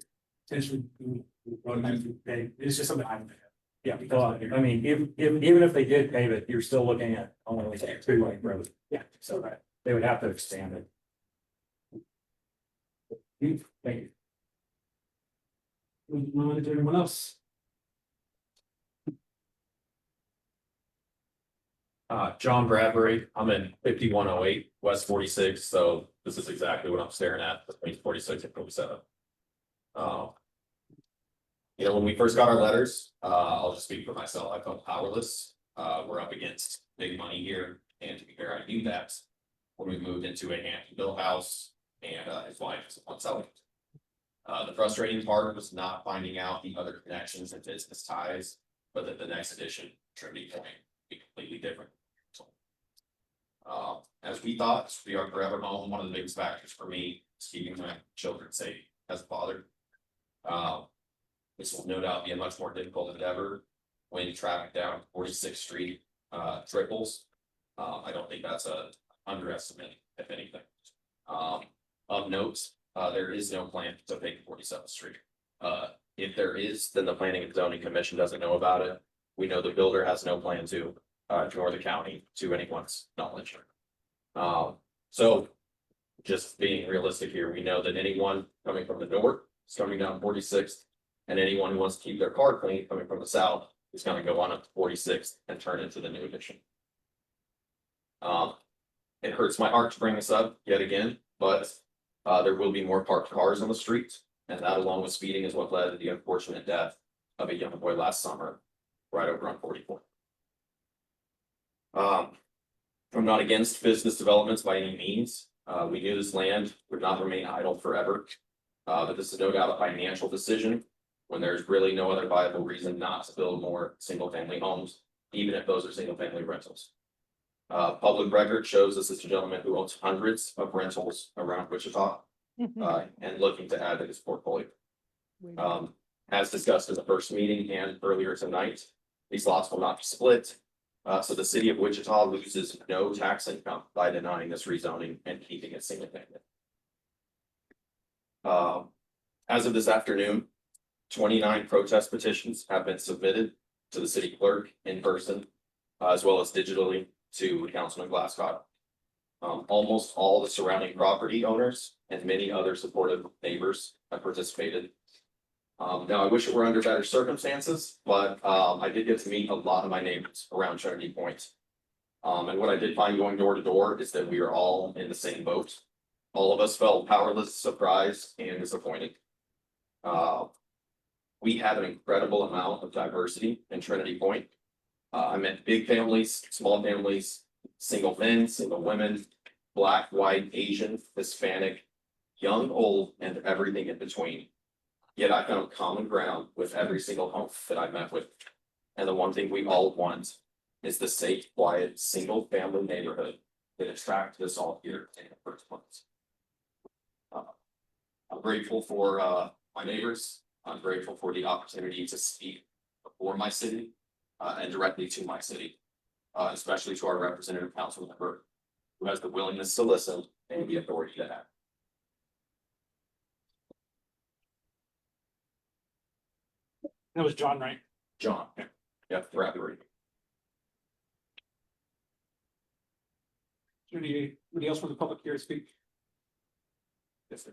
potentially. It's just something I'm. Yeah, because I mean, even if they did pave it, you're still looking at only like a 2-lane road. Yeah. So they would have to expand it. Thank you. Moving on to anyone else? John Bradbury, I'm in 5108 West 46, so this is exactly what I'm staring at between 46 and 47. You know, when we first got our letters, I'll just speak for myself, I felt powerless. We're up against big money here, and to be fair, I knew that when we moved into a Hampton-built house, and his wife is one selling. The frustrating part was not finding out the other connections and business ties, but that the next edition, Trinity Point, would be completely different. As we thought, we are forever home. One of the biggest factors for me is keeping my children safe as a father. This will no doubt be a much more difficult endeavor when traffic down 46th Street triples. I don't think that's a underestimate, if anything. Of note, there is no plan to take 47th Street. If there is, then the Planning and Zoning Commission doesn't know about it. We know the builder has no plan to, nor the county, to anyone's knowledge. So just being realistic here, we know that anyone coming from the north is coming down 46th, and anyone who wants to keep their car clean coming from the south is going to go on up to 46th and turn into the new addition. It hurts my heart to bring this up yet again, but there will be more parked cars on the street, and that, along with speeding, is what led to the unfortunate death of a young boy last summer, right over on 44. I'm not against business developments by any means. We knew this land would not remain idle forever, but this is no doubt a financial decision when there's really no other viable reason not to build more single-family homes, even if those are single-family rentals. Public record shows this is a gentleman who owns hundreds of rentals around Wichita, and looking to add to his portfolio. As discussed in the first meeting and earlier tonight, these lots will not be split. So the city of Wichita loses no tax income by denying this rezoning and keeping it single family. As of this afternoon, 29 protest petitions have been submitted to the city clerk in person, as well as digitally to Councilman Glasscock. Almost all the surrounding property owners and many other supportive neighbors have participated. Now, I wish it were under better circumstances, but I did get to meet a lot of my neighbors around Trinity Point. And what I did find going door to door is that we are all in the same boat. All of us felt powerless, surprised, and disappointed. We have an incredible amount of diversity in Trinity Point. I met big families, small families, single men, single women, Black, white, Asian, Hispanic, young, old, and everything in between. Yet I found common ground with every single home that I met with. And the one thing we all want is the safe, quiet, single family neighborhood that attracted us all here in the first place. I'm grateful for my neighbors. I'm grateful for the opportunity to speak before my city and directly to my city, especially to our representative council member who has the willingness to listen and the authority to act. That was John, right? John, yeah, Bradbury. Anybody else from the public here to speak? Yes, sir.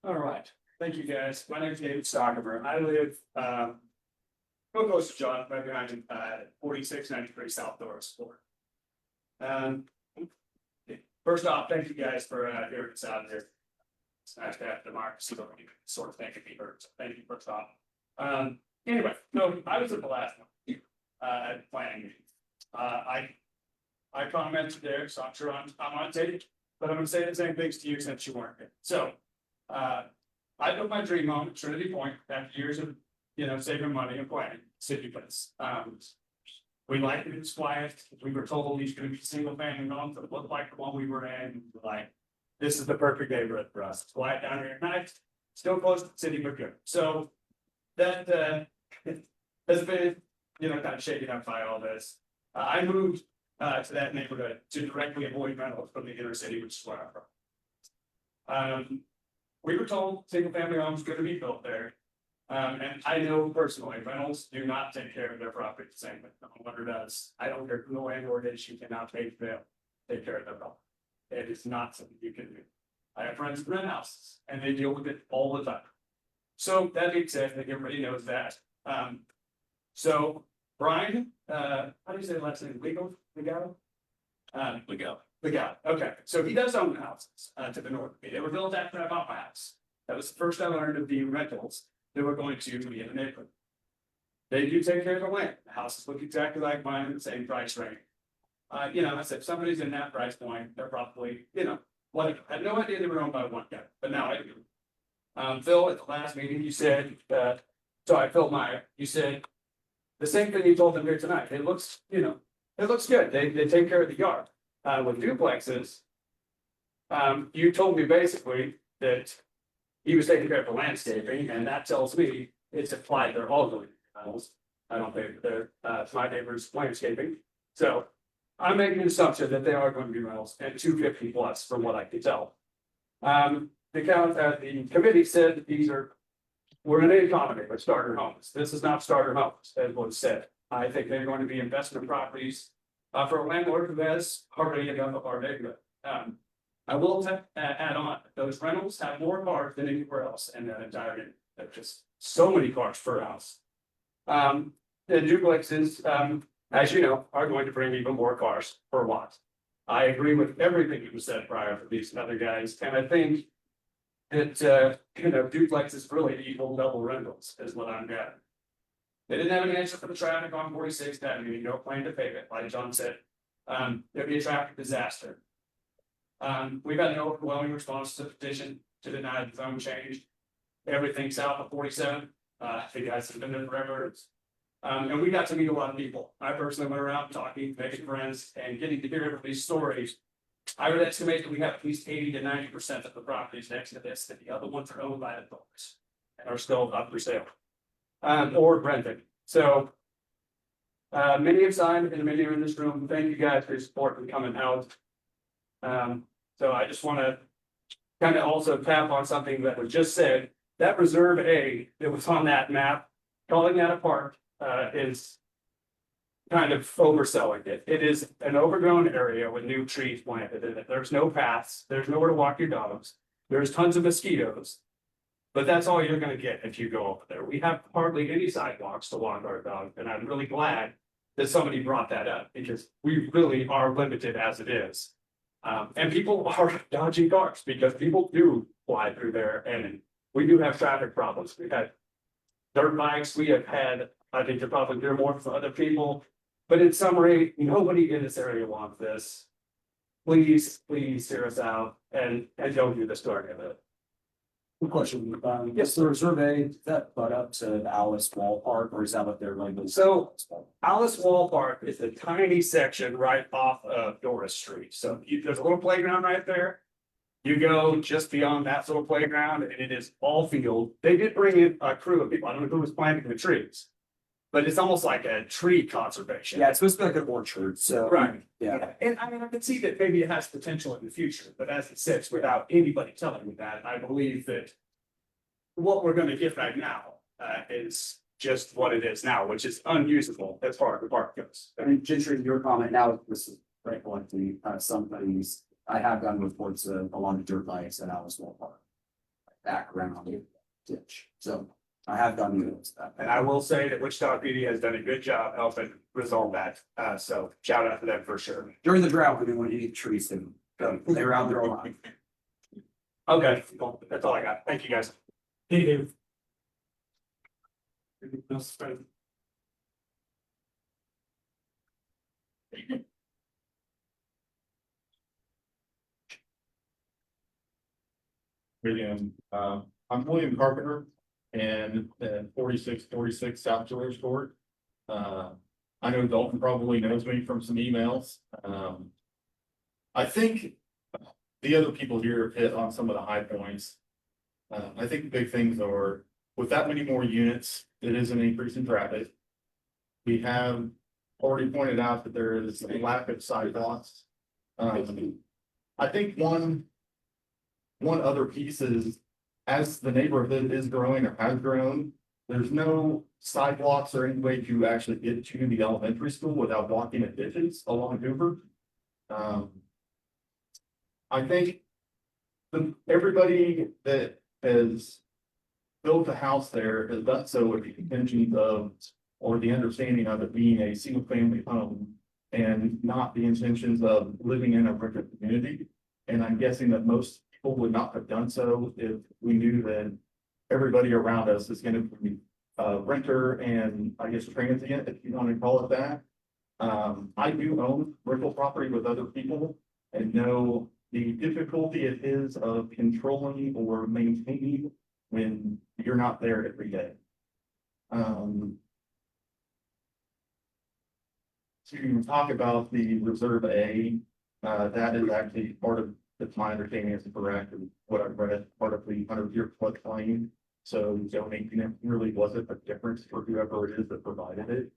All right, thank you guys. My name is David Stockerberg. I live real close to John, right behind 4693 South Doris Court. First off, thank you guys for hearing us out there. It's nice to have democracy, so you sort of think it be heard. So thank you first off. Anyway, no, I was at the last one at planning meeting. I commented there, so I'm sure I'm on tape, but I'm gonna say the same things to you since you weren't here. So I built my dream home at Trinity Point after years of, saving money and planning, city place. We liked it, it was quiet. We were told these gonna be single family homes that looked like the one we were in. Like, this is the perfect neighborhood for us. It's quiet down here at night, still close to the city, but good. So that has been, kind of shaken up by all this. I moved to that neighborhood to directly avoid rentals from the inner city, which is where I'm from. We were told single family homes going to be built there. And I know personally, rentals do not take care of their property the same way the homeowner does. I don't care who the landlord is, you cannot take care of their property. It is not something you can do. I have friends who rent houses and they deal with it all the time. So that being said, I think everybody knows that. So Brian, how do you say the last name? Legal? Okay, so he does own the houses to the north of me. They were built after I bought my house. That was the first I learned of the rentals that were going to be in the neighborhood. They do take care of the land. The houses look exactly like mine in the same price range. I said, if somebody's in that price point, they're probably, Like, I had no idea they were owned by one guy, but now I do. Phil, at the last meeting, you said, sorry, Phil Meyer, you said. The same thing you told them here tonight, it looks, it looks good, they take care of the yard, with duplexes. You told me basically that. He was taking care of the landscaping, and that tells me it's implied they're all going to be rentals. I don't think they're, my neighbor's landscaping, so. I'm making an assumption that they are going to be rentals and 250 plus from what I can tell. The committee said that these are. We're in a economy with starter homes. This is not starter homes, as was said. I think they're going to be investment properties. For a landlord who has already enough of our neighborhood. I will add on, those rentals have more cars than anywhere else in that entire area. There's just so many cars per house. The duplexes, as you know, are going to bring even more cars per lot. I agree with everything that was said prior to these other guys, and I think that, duplexes really equal double rentals is what I'm getting. They didn't have an answer for the traffic on 46th Avenue, no plan to pave it, like John said. It'd be a traffic disaster. We've had an overwhelming response to the petition to deny the zone change. Everything south of 47, the guys have been there forever. And we got to meet a lot of people. I personally went around talking, making friends, and getting to hear everybody's stories. I would estimate that we have at least 80 to 90% of the properties next to this, that the other ones are owned by adults and are still up for sale. Or rented. So. Many have signed and many are in this room. Thank you guys for your support and coming out. So I just want to kind of also tap on something that was just said. That Reserve A that was on that map, calling that a park, is kind of overselling it. It is an overgrown area with new trees planted in it. There's no paths, there's nowhere to walk your dogs, there's tons of mosquitoes. But that's all you're gonna get if you go over there. We have hardly any sidewalks to walk our dog, and I'm really glad that somebody brought that up, because we really are limited as it is. And people are dodging cars, because people do fly through there, and we do have traffic problems. We've had dirt bikes, we have had, I think you're probably hear more from other people. But in summary, nobody in this area wants this. Please hear us out and don't do this to our neighborhood. Good question. Yes, the Reserve A, is that butt up to Alice Wall Park, or is that what they're labeled? So Alice Wall Park is a tiny section right off of Doris Street. So there's a little playground right there. You go just beyond that little playground and it is all field. They did bring in a crew of people. I don't know who was planting the trees. But it's almost like a tree conservation. Yeah, it's supposed to be like an orchard, so. Right. Yeah. And I mean, I can see that maybe it has potential in the future, but as it sits without anybody telling me that, I believe that. What we're gonna get right now, is just what it is now, which is unusable as far as the park goes. I mean, Gentry, your comment now, this is right collecting, somebody's, I have gotten reports of a lot of dirt bikes at Alice Wall Park. Back around the ditch, so I have gotten notice of that. And I will say that Wichita PD has done a good job helping resolve that, so shout out to them for sure. During the drought, we didn't want any trees to, they were out there a lot. Okay, well, that's all I got. Thank you, guys. Hey, Dave. Again, I'm William Carpenter and 4646 South George Court. I know Dalton probably knows me from some emails. I think the other people here have hit on some of the high points. I think the big things are, with that many more units, it is an increase in traffic. We have already pointed out that there is a lack of sidewalks. I think one other piece is, as the neighborhood is growing or has grown, there's no sidewalks or any way to actually get to the elementary school without walking in ditches along Hoover. I think everybody that has built a house there has done so with the intentions of, or the understanding of it being a single family home and not the intentions of living in a rented community. And I'm guessing that most people would not have done so if we knew that everybody around us is going to be a renter and, I guess, transient, if you want to call it that. I do own rental property with other people and know the difficulty it is of controlling or maintaining when you're not there every day. To talk about the Reserve A, that is actually part of, if my understanding is correct, and what I've read, part of the 100-year floodplain. So donating it really wasn't a difference for whoever it is that provided it.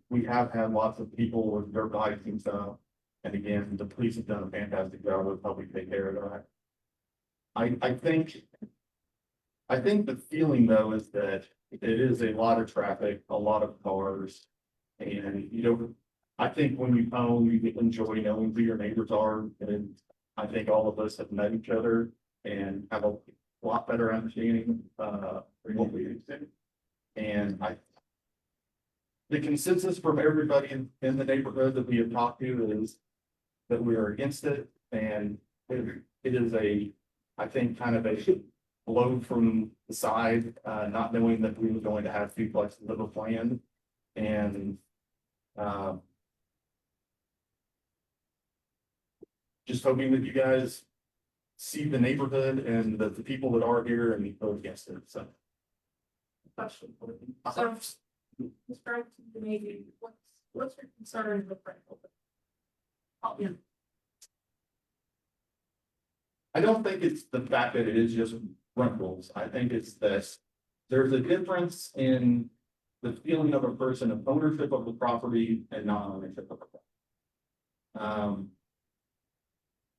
We have had lots of people with their bikes and stuff. And again, the police have done a fantastic job of helping take care of that. I think the feeling though is that it is a lot of traffic, a lot of cars. And you know, I think when you own, you get enjoy knowing who your neighbors are. And I think all of us have met each other and have a lot better understanding what we do. And the consensus from everybody in the neighborhood that we have talked to is that we are against it. And it is I think, kind of a blow from the side, not knowing that we were going to have duplexes that were planned. And just hoping that you guys see the neighborhood and the people that are here and vote against it, so. So, describe to me, what's your concern with rental? Oh, yeah. I don't think it's the fact that it is just rentals. I think it's this, there's a difference in the feeling of a person of ownership of the property and non-ownership of the property.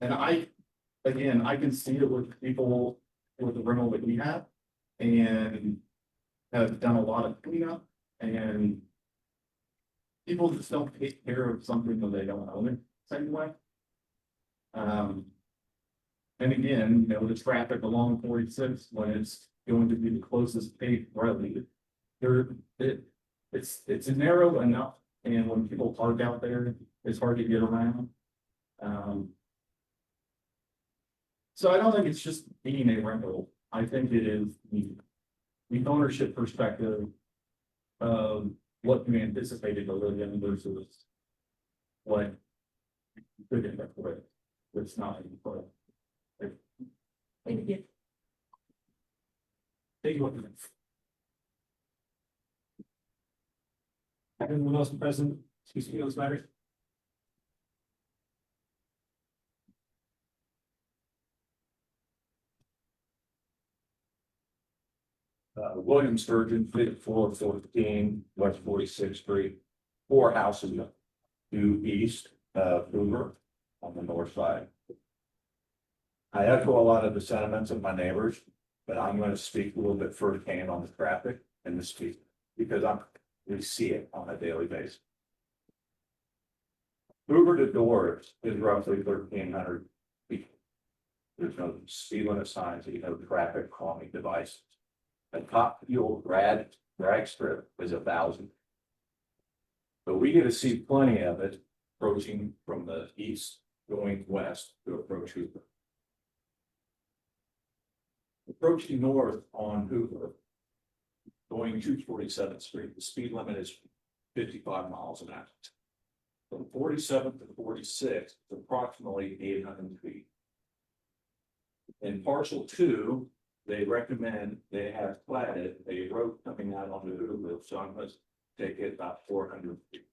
And I can see it with people with the rental that we have and have done a lot of cleanup, and people just don't take care of something when they don't own it same way. And again, you know, the traffic along 46 when it's going to be the closest paved road, it's narrow enough, and when people park out there, it's hard to get around. So I don't think it's just being a rental. I think it is the ownership perspective of what you anticipated to live in versus what you could end up with. It's not in play. Thank you. Thank you. Anyone else present, speak on this matter? William Sturgeon, 5414 West 46th Street, 4 houses due east of Hoover on the north side. I echo a lot of the sentiments of my neighbors, but I'm going to speak a little bit firsthand on the traffic and the speed because we see it on a daily basis. Hoover to Doors is roughly 1,300 feet. There's no speed limit signs, you know, traffic calming devices. The top fuel drag strip is 1,000. But we get to see plenty of it approaching from the east, going west to approach Hoover. Approaching north on Hoover, going to 47th Street, the speed limit is 55 miles an hour. From 47th to 46, approximately 800 feet. In parcel 2, they recommend they have platted a road coming out onto Hoover, so I must take it about 400 feet.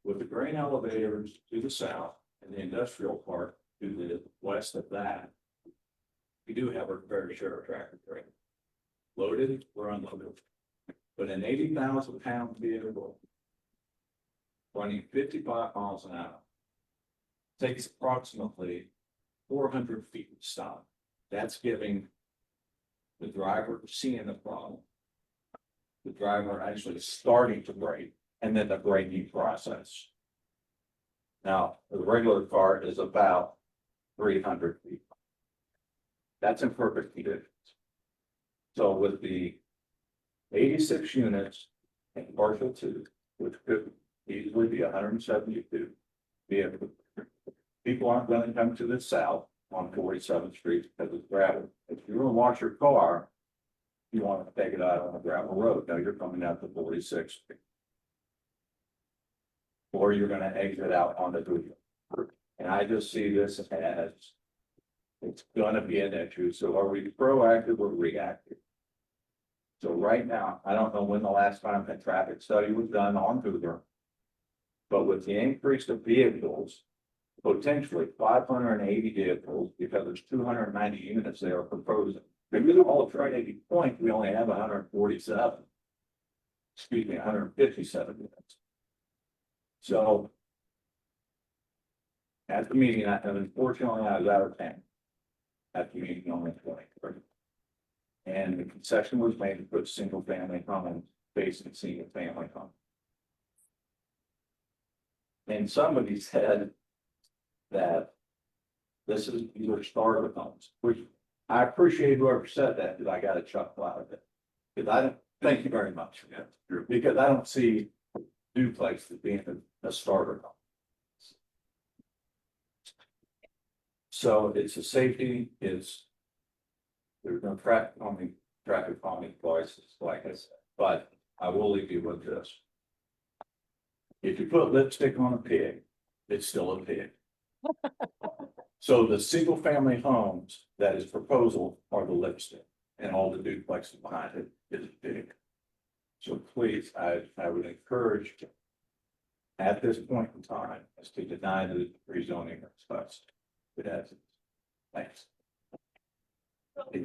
With the grain elevators to the south and the industrial park to the west of that, we do have a very share of traffic right. Loaded or unloaded. But an 80,000 pound vehicle running 55 miles an hour takes approximately 400 feet to stop. That's giving the driver seeing the problem, the driver actually starting to brake, and then the braking process. Now, the regular car is about 300 feet. That's in perfect conditions. So with the 86 units in partial 2, which could easily be 172 vehicles, people aren't going to come to the south on 47th Street because it's gravel. If you're going to wash your car, you want to take it out on a gravel road. Now you're coming out to 46th Street. Or you're going to exit out on the Hoover. And I just see this as it's gonna be an issue. So are we proactive or reactive? So right now, I don't know when the last time a traffic study was done on Hoover. But with the increase of vehicles, potentially 580 vehicles, because there's 290 units they are proposing. Because all of Trinity Point, we only have 147. Excuse me, 157 units. So. At the meeting, and unfortunately, I was out of town. At the meeting on the 23rd. And the concession was made to put single family homes facing single family homes. And somebody said that this is your starter homes, which I appreciate whoever said that, because I got a chuckle out of it. Because I don't, thank you very much. Yeah, because I don't see duplex as being a starter home. So it's a safety, there's no traffic calming devices, like I said, but I will leave you with this. If you put lipstick on a pig, it's still a pig. So the single family homes that is proposal are the lipstick, and all the duplexes behind it is a pig. So please, I would encourage at this point in time is to deny the rezoning request. Thanks.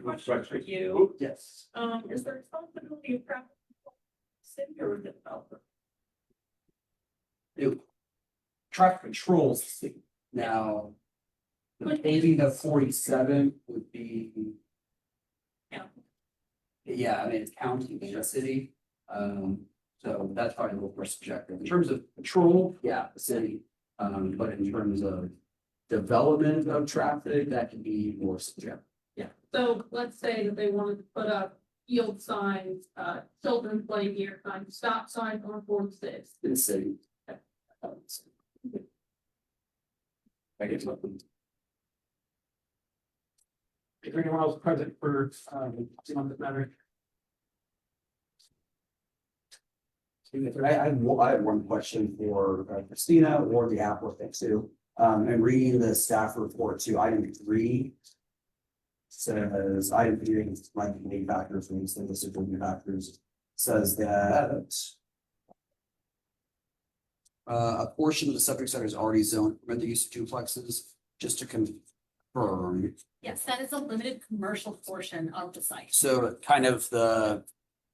Question for you, Yes. is the responsibility of traffic city or the developer? Traffic controls now. The paving of 47 would be. Yeah. Yeah, I mean, it's county in the city, so that's probably a little more subjective. In terms of control, yeah, the city. But in terms of development of traffic, that can be more subjective. Yeah, so let's say that they wanted to put up yield signs, children's play here, stop signs on 46. In the city. I guess nothing. Is there anyone else present for, on this matter? I have one question for Christina or the applicant too. And reading the staff report to item 3. Says item 3, like main factors, and the list of factors, says that. A portion of the subject center is already zoned for the use of duplexes, just to confirm. Yes, that is a limited commercial portion of the site. So kind of the,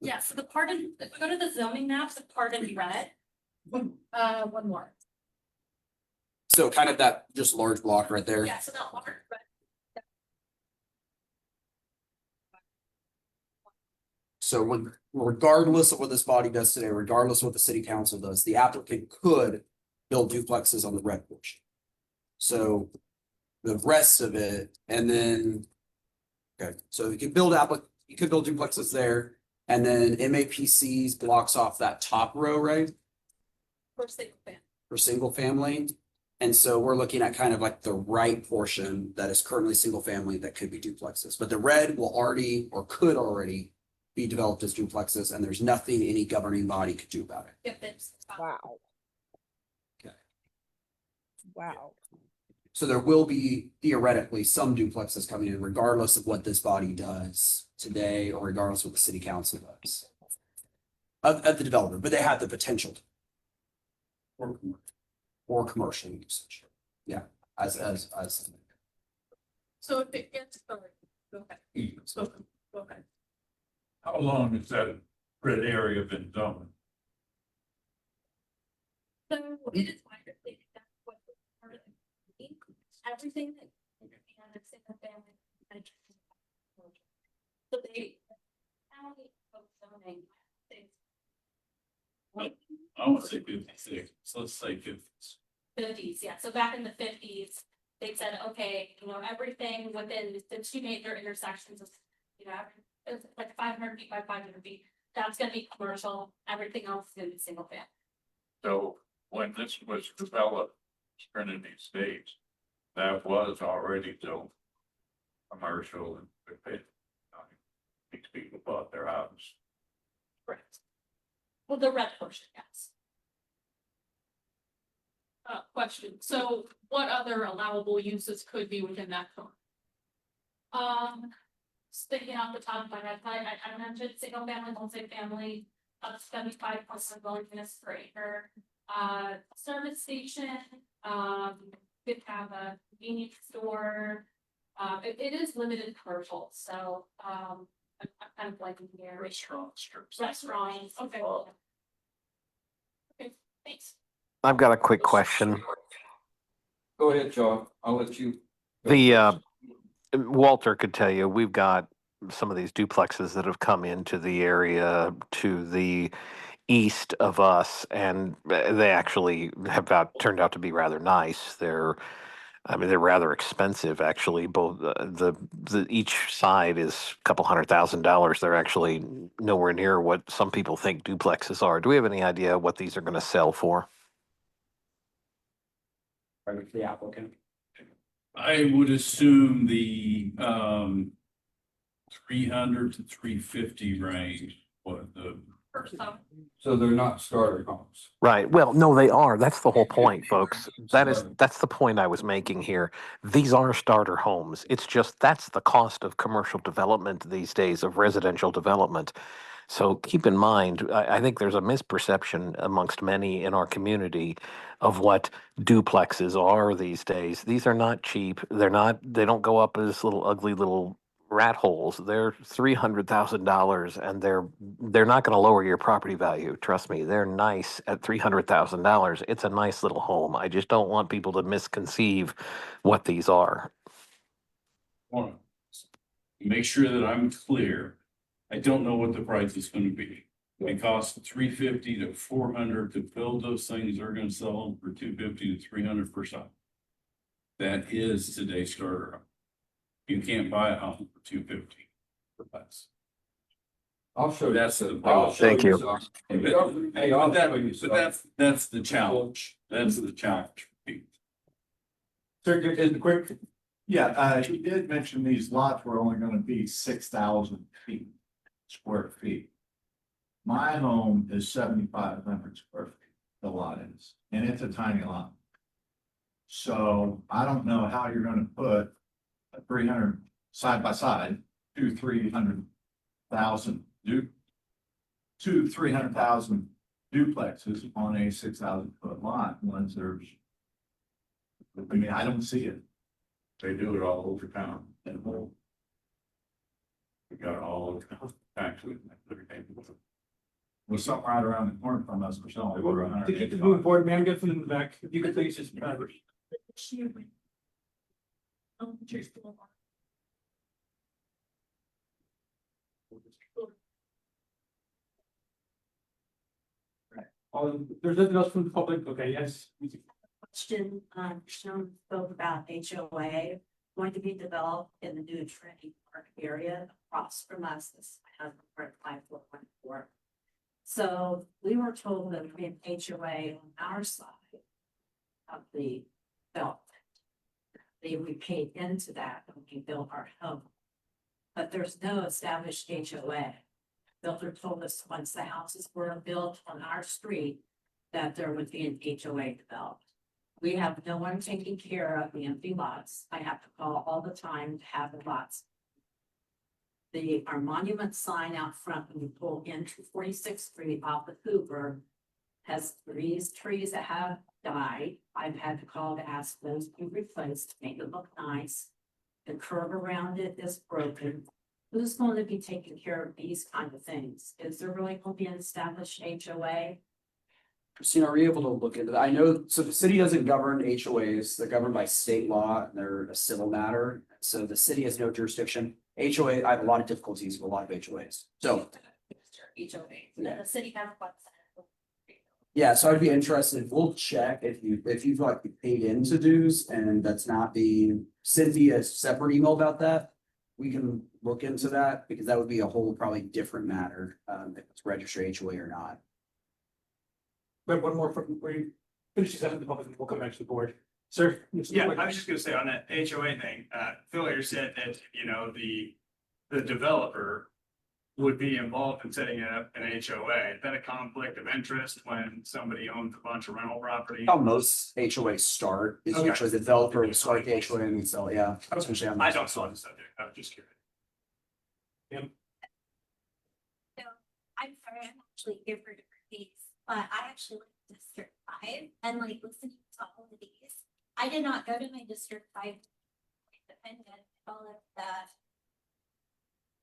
Yeah, so the part in, if we go to the zoning maps, the part in red. One more. so kind of that just large block right there. Yeah, so that large red. So regardless of what this body does today, regardless of what the city council does, the applicant could build duplexes on the red portion. So the rest of it, and then. Okay, so you could build duplexes there, and then MAPC's blocks off that top row, right? For single family. For single family. And so we're looking at kind of like the right portion that is currently single family that could be duplexes, but the red will already or could already be developed as duplexes, and there's nothing any governing body could do about it. If it's. Wow. Okay. Wow. So there will be theoretically some duplexes coming in regardless of what this body does today or regardless of what the city council does. Of the developer, but they have the potential. Or commercial usage. Yeah, as. So if it gets, sorry, go ahead. So, go ahead. How long has that red area been zoned? So it is my understanding that what was part of the meeting, everything that and a single family. So they. County of zoning. I want to say 56, so let's say 50. 50s, yeah, so back in the 50s, they said, okay, everything within the 2 major intersections is, it's like 500 feet by 500 feet, that's gonna be commercial, everything else is gonna be single family. So when this was developed, Trinity Estates, that was already zoned commercial and these people bought their house. Correct. Well, the red portion, yes. Question, so what other allowable uses could be within that code? Sticking off the top of my head, I mentioned single family, multi-family, up to 75% dwelling units per acre. Service station, could have a convenience store. It is limited commercial, so, I'm kind of liking here. Restaurants, okay. Okay, thanks. I've got a quick question. Go ahead, John. I'll let you. Walter could tell you, we've got some of these duplexes that have come into the area to the east of us, and they actually have turned out to be rather nice. They're rather expensive, actually. Both the each side is a couple $100,000. They're actually nowhere near what some people think duplexes are. Do we have any idea what these are going to sell for? The applicant. I would assume the 300 to 350 range, what the. So they're not starter homes. Right. Well, no, they are. That's the whole point, folks. That's the point I was making here. These are starter homes. It's just that's the cost of commercial development these days, of residential development. So keep in mind, I think there's a misperception amongst many in our community of what duplexes are these days. These are not cheap. They don't go up as little ugly little rat holes. They're $300,000, and they're not going to lower your property value. Trust me, they're nice at $300,000. It's a nice little home. I just don't want people to misconceive what these are. Want to make sure that I'm clear. I don't know what the price is going to be. It costs $350 to $400 to build those things. They're going to sell them for $250 to $300 per side. That is today's starter home. You can't buy a home for $250 or less. I'll show you. That's the Thank you. That's the challenge. That's the challenge. Sir, just quick, Yeah, you did mention these lots were only gonna be 6,000 square feet. My home is 7,500 square feet, the lot is, and it's a tiny lot. So I don't know how you're gonna put a 300 side by side, 300,000 300,000 duplexes on a 6,000 foot lot, once there's. I mean, I don't see it. They do it all over town and whole. We got it all over town, actually. Was something right around the corner from us, for selling over to keep it moving forward, ma'am, get from the back, if you could please just. There's nothing else from the public, okay, yes. Question, Sean spoke about HOA going to be developed in the new training park area across from us. This has 5414. So we were told that we have HOA on our side of the development. We paid into that when we built our home. But there's no established HOA. Builder told us once the houses were built on our street that there would be an HOA developed. We have no one taking care of the empty lots. I have to call all the time to have the lots. Our monument sign out front when you pull into 46th Street off of Hoover has trees that have died. I've had to call to ask those to be replaced to make it look nice. The curb around it is broken. Who's going to be taking care of these kind of things? Is there really going to be an established HOA? Christina, are you able to look into that? I know, so the city doesn't govern HOAs, they're governed by state law, and they're a civil matter. So the city has no jurisdiction. HOA, I have a lot of difficulties with a lot of HOAs, so. HOA, the city has one. Yeah, so I'd be interested, we'll check if you've like paid into dues and that's not being, Cynthia a separate email about that. We can look into that because that would be a whole probably different matter, if it's registered HOA or not. But one more from where you finish this up in the public, and we'll come back to the board. Sir? Yeah, I was just gonna say on that HOA thing, Phil here said that, you know, the developer would be involved in setting up an HOA? Is that a conflict of interest when somebody owns a bunch of rental property? How most HOAs start is Okay. usually the developer will start the HOA and then sell, it, yeah. Essentially, I'm- I don't know the subject, I was just curious. So I'm sorry, I'm actually here for different things, but I actually live in District 5 and like listening to all of these. I did not go to my District 5 independent, all of the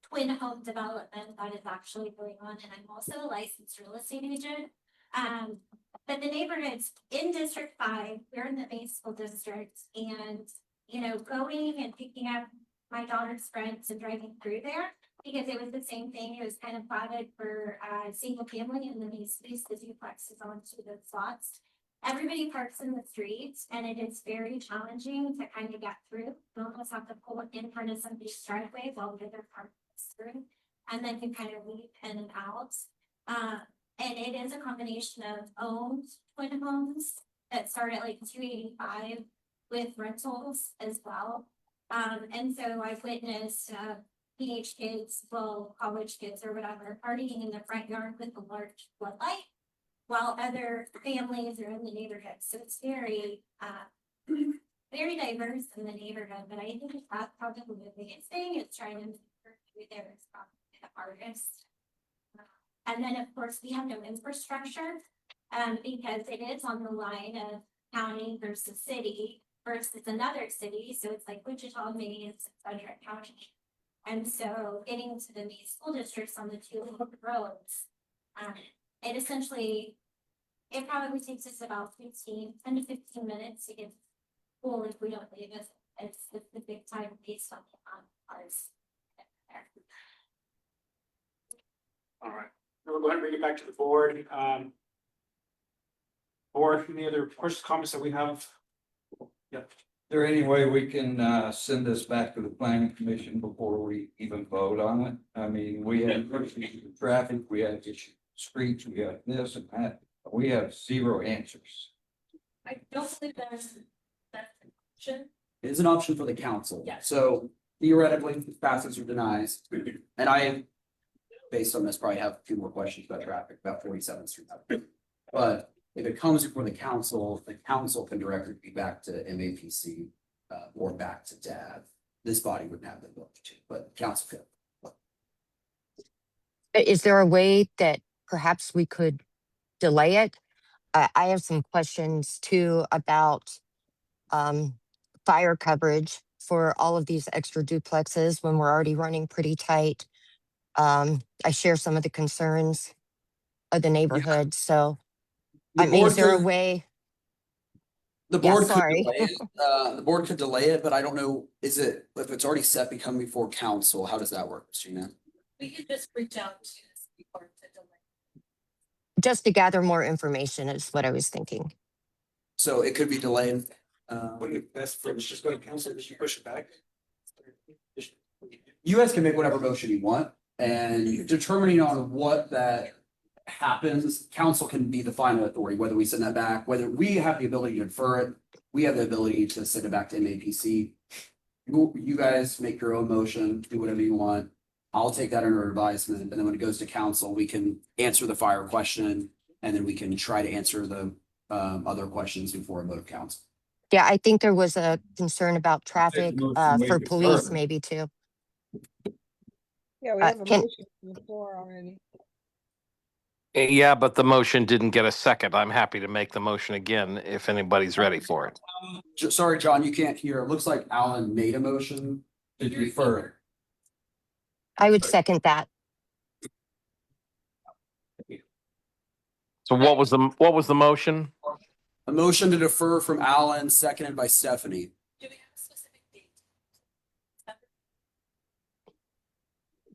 twin home development that is actually going on, and I'm also a licensed real estate agent. But the neighborhoods in District 5, we're in the Bay School District, and you know, going and picking up my daughter's friends and driving through there, because it was the same thing, it was kind of plotted for single family, and then these the duplexes onto the slots. Everybody parks in the streets, and it is very challenging to kind of get through. You almost have to pull in front of somebody's driveway while the other car goes through, and then you kind of weave in and out. And it is a combination of owned twin homes that start at like 285 with rentals as well. And so I've witnessed teenage kids, well, college kids or whatever, partying in the front yard with a large floodlight, while other families are in the neighborhood. So it's very, very diverse in the neighborhood. But I think that's probably the biggest thing is trying to make there is probably the hardest. And then, of course, we have no infrastructure, because it is on the line of county versus city versus another city. So it's like Wichita, Maine, Frederick County. And so getting to the school districts on the two roads, it essentially, it probably takes us about 10 to 15 minutes to get to school if we don't leave it. It's the big time based on ours. All right, we'll go ahead and bring it back to the board. Or any other questions, comments that we have? Yeah. Is there any way we can send this back to the planning commission before we even vote on it? I mean, we have issues with traffic, we have issues with streets, we have this and that. We have zero answers. I don't believe that's an option. It is an option for the council. Yes. So theoretically, passes or denies, and I, based on this, probably have a few more questions about traffic, about 47th Street. But if it comes before the council can directly be back to MAPC, or back to DAV. This body wouldn't have the ability to, but council could. Is there a way that perhaps we could delay it? I have some questions too about fire coverage for all of these extra duplexes when we're already running pretty tight. I share some of the concerns of the neighborhood, so I mean, is there a way? The board could sorry. delay it, the board could delay it, but I don't know, is it, if it's already set become before council, how does that work, Gina? We could just reach out to the city clerk to delay. Just to gather more information is what I was thinking. So it could be delayed. Wouldn't it be best for us just go to council, just push it back? You guys can make whatever motion you want, and determining on what that happens, council can be the final authority, whether we send that back, whether we have the ability to defer it, we have the ability to send it back to MAPC. You guys make your own motion, do whatever you want. I'll take that under advisement, and then when it goes to council, we can answer the fire question, and then we can try to answer the other questions before a vote of council. Yeah, I think there was a concern about traffic for police maybe too. Yeah, we have a can- motion on the floor already. Yeah, but the motion didn't get a second. I'm happy to make the motion again if anybody's ready for it. Sorry, John, you can't hear. It looks like Alan made a motion to defer. I would second that. So what was the motion? A motion to defer from Alan, seconded by Stephanie. Do we have a specific date?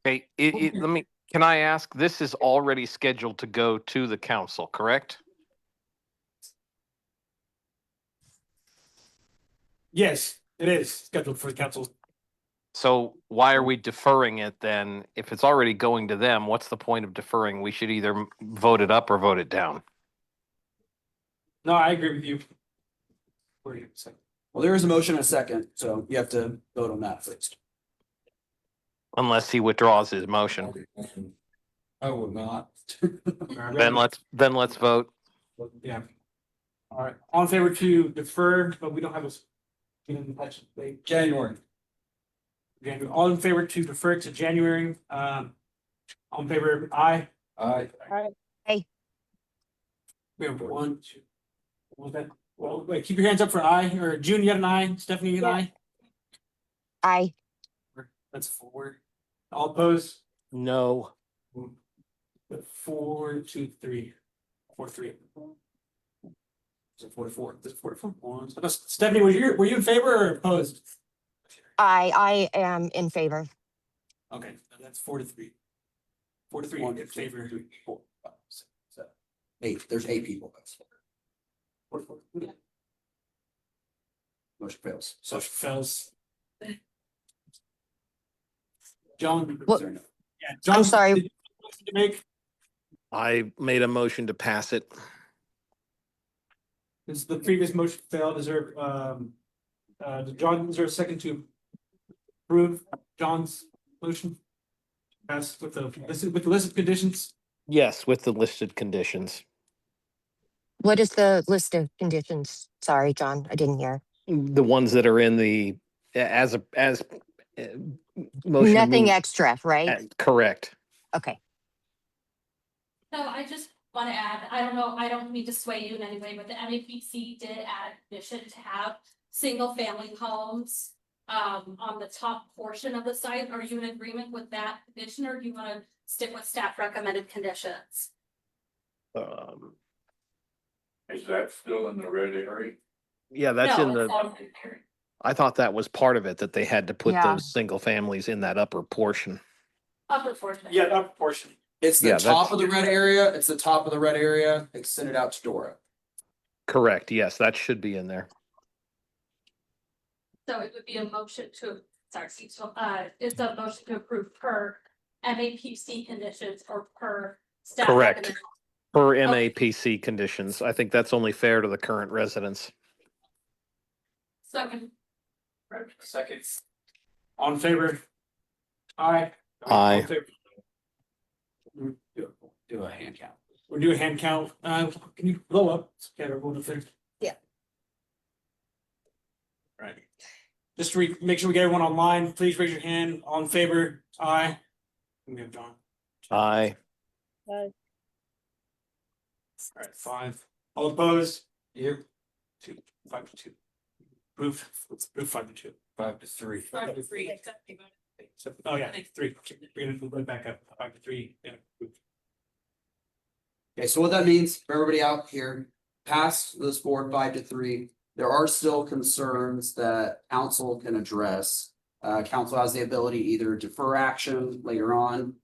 Okay, can I ask, this is already scheduled to go to the council, correct? Yes, it is scheduled for the council. So why are we deferring it then? If it's already going to them, what's the point of deferring? We should either vote it up or vote it down. No, I agree with you. Where are you? Well, there is a motion and a second, so you have to vote on that first. Unless he withdraws his motion. I will not. Then let's vote. Yeah. All right, all in favor to defer, but we don't have a. January. January, all in favor to defer to January, all in favor, aye. Aye. We have one, two. What was that? Well, wait, keep your hands up for aye, or June, you got an aye, Stephanie, you got an Aye. aye? That's 4. All opposed? No. 4, 2, 3. 4, 3. Is it 44? Is it 44? Stephanie, were you in favor or opposed? I am in favor. Okay, that's 4 to 3. 4 to 3 in favor. 4, 5, 6, 7, 8. There's 8 people. 4, 4. Motion fails. So it fails. John. What- Yeah, John. I'm sorry. did you have a motion to make? I made a motion to pass it. Since the previous motion failed, is there, John, is there a second to approve John's motion? Pass with the list of conditions? Yes, with the listed conditions. What is the list of conditions? Sorry, John, I didn't hear. The ones that are in the, motion. Nothing moved- extra, right? Correct. Okay. So I just want to add, I don't know, I don't mean to sway you in any way, but the MAPC did add a condition to have single family homes on the top portion of the site. Are you in agreement with that condition, or do you want to stick with staff recommended conditions? Is that still in the red area? Yeah, that's No, in it's the, not in there. I thought that was part of it, that they had to put Yeah. those single families in that upper portion. Upper portion. Yeah, that portion. It's the Yeah, top that's- of the red area. It's the top of the red area extended out to Dora. Correct, yes, that should be in there. So it would be a motion to, sorry, so, it's a motion to approve per MAPC conditions or per staff. Correct. recommended. Per MAPC conditions. I think that's only fair to the current residents. Second. Second. On favor? Aye. Aye. All in favor? Do a hand count. We'll do a hand count. Can you blow up? Okay, everyone to finish. Yeah. Right. Just to make sure we get everyone online, please raise your hand. All in favor? Aye. We have John. Aye. All right, 5. All opposed? Here. 2, 5 to 2. Approved. Let's approve 5 to 2. 5 to 3. 5 to 3. So, oh yeah, 3. We're gonna move right back up. 5 to 3. Yeah. Approved. Okay, so what that means for everybody out here, past this board 5 to 3, there are still concerns that council can address. Council has the ability to either defer action later on.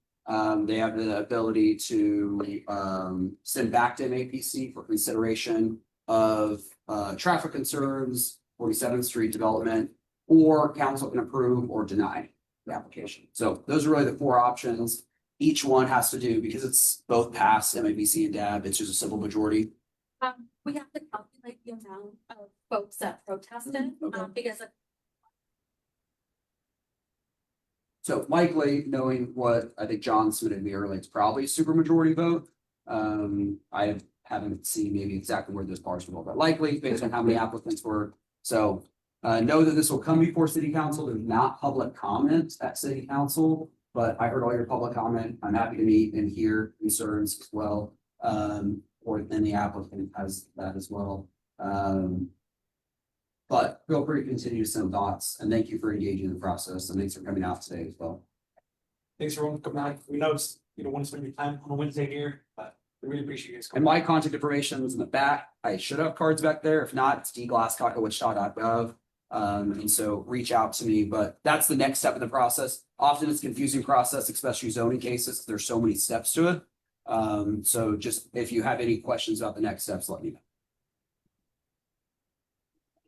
They have the ability to send back to MAPC for consideration of traffic concerns, 47th Street development, or council can approve or deny the application. So those are really the 4 options. Each one has to do, because it's both passed MAPC and DAB, it's just a simple majority. We have to calculate the amount of folks that protested, because of So likely, knowing what I think John submitted me earlier, it's probably a super majority vote. I haven't seen maybe exactly where those parts will go, but likely based on how many applicants were. So know that this will come before city council. There's not public comment at city council, but I heard all your public comment. I'm happy to meet and hear concerns as well. Or then the applicant has that as well. But feel free to continue to send thoughts, and thank you for engaging in the process, and thanks for coming out today as well. Thanks everyone for coming out. We know it's, want to spend your time on a Wednesday here, but we really appreciate you guys And coming. my contact information is in the back. I should have cards back there. If not, it's dglasscock@wichita.gov. And so reach out to me, but that's the next step in the process. Often it's a confusing process, especially zoning cases. There's so many steps to it. So just if you have any questions about the next steps, let me know.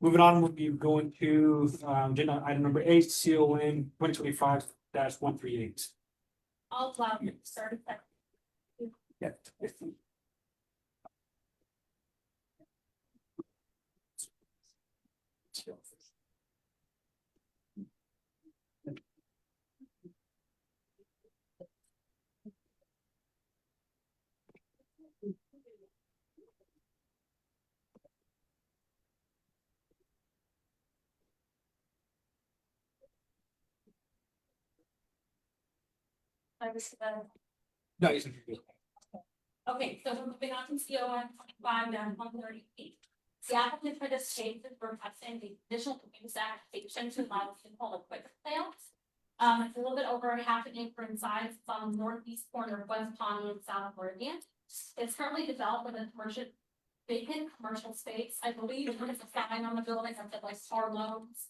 Moving on, we'll be going to agenda item number 8, CON 2025-138. all allow you to start at Yeah. I was, No, you said you're good. okay, so we're moving on to CON 25-138. The applicant for this change is requesting the additional use application to allow simple equipment sales. It's a little bit over half an acre in size. It's on the northeast corner of West Pond and South Meridian. It's currently developed with a commercial, vacant commercial space. I believe there's a sign on the building that said like car loans.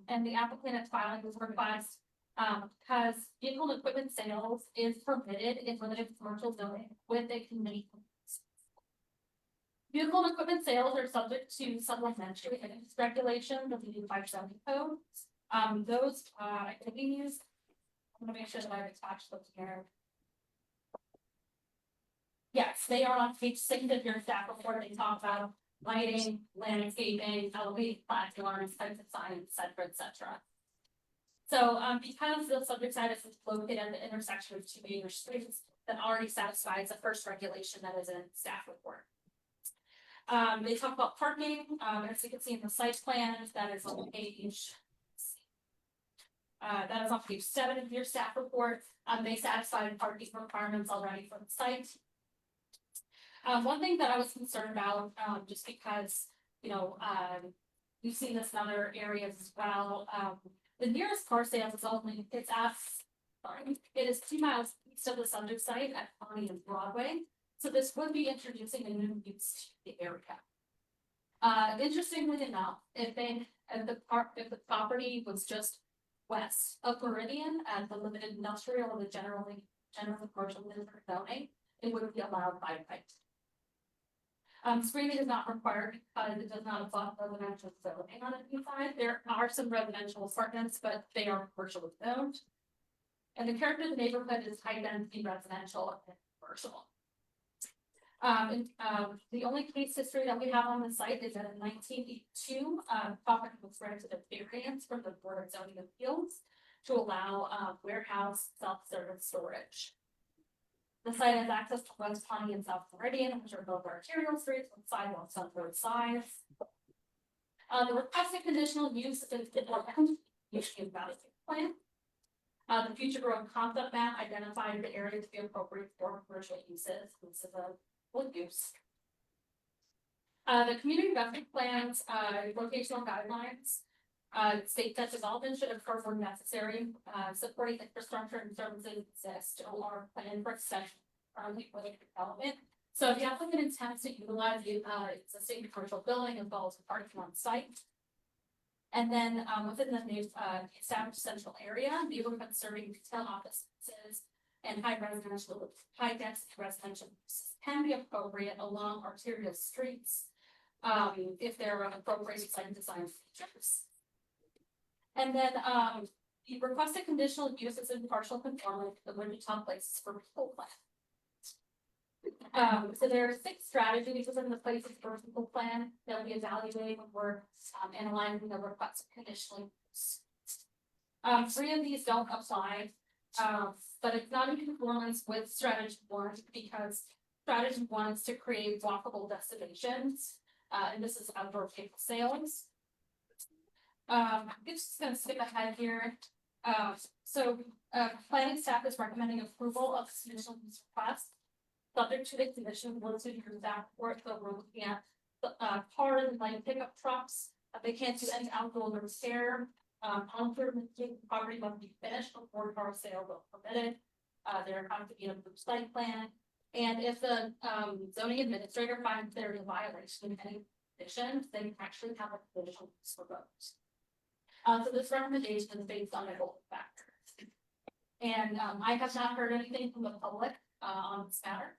And the applicant is filing this request, because vehicle and equipment sales is permitted in limited commercial zoning with a committee. Vehicle and equipment sales are subject to supplementary regulations of the new 570 code. Those activities, I'm gonna make sure that I've attached them here. Yes, they are on page 6 of your staff report. They talk about lighting, landscaping, elevated platforms, types of signs, et cetera. So, because the subject site is located at the intersection of two major streets, that already satisfies the first regulation that is in staff report. They talk about parking, as you can see in the site plan, that is on page. That is on page 7 of your staff report. They satisfied parking requirements already for the site. One thing that I was concerned about, just because, you know, we've seen this in other areas as well. The nearest car sales is only, it is 2 miles east of the subject site at Connie and Broadway. So this would be introducing a new use to the area. Interestingly enough, if the property was just west of Meridian and the limited industrial or the general commercial district zoning, it would be allowed by right. Screening is not required because it does not abut residential zoning on the side. There are some residential apartments, but they are commercially zoned. And the character of the neighborhood is high density residential and commercial. The only case history that we have on the site is that in 1982, property was granted a variance from the Board of Zoning Appeals to allow warehouse self-service storage. The site has access to West Pond and South Meridian, which are both arterial streets with sidewalks on both sides. The requested conditional use is the issue value plan. The future growth concept map identified the area to be appropriate for commercial uses. This is a full use. The community investment plans, locational guidelines. State that development should occur where necessary, supporting infrastructure and services exist or plan for extension for the development. So if the applicant intends to utilize the existing commercial building as well as the parking on site. And then within the new established central area, neighborhood serving retail offices and high density residential uses can be appropriate along arterial streets if there are appropriate site design features. And then the requested conditional use is in partial conformity to the Wichita places for people plan. So there are 6 strategies within the places for people plan that we evaluate when we're analyzing the request of conditional use. 3 of these don't apply, but it's not in conformance with strategy 1 because strategy 1 is to create walkable destinations, and this is outdoor table sales. I'm just gonna skip ahead here. Planning staff is recommending approval of the conditional use request. Subject to the condition listed in your staff report, so we're looking at the cars and light pickup trucks. They can't do any outdoor repair. Property must be finished before car sales are permitted. There has to be an approved site plan. And if the zoning administrator finds there is a violation of any conditions, they can actually have a conditional use revoked. So this recommendation is based on a goal factor. And I have not heard anything from the public on this matter.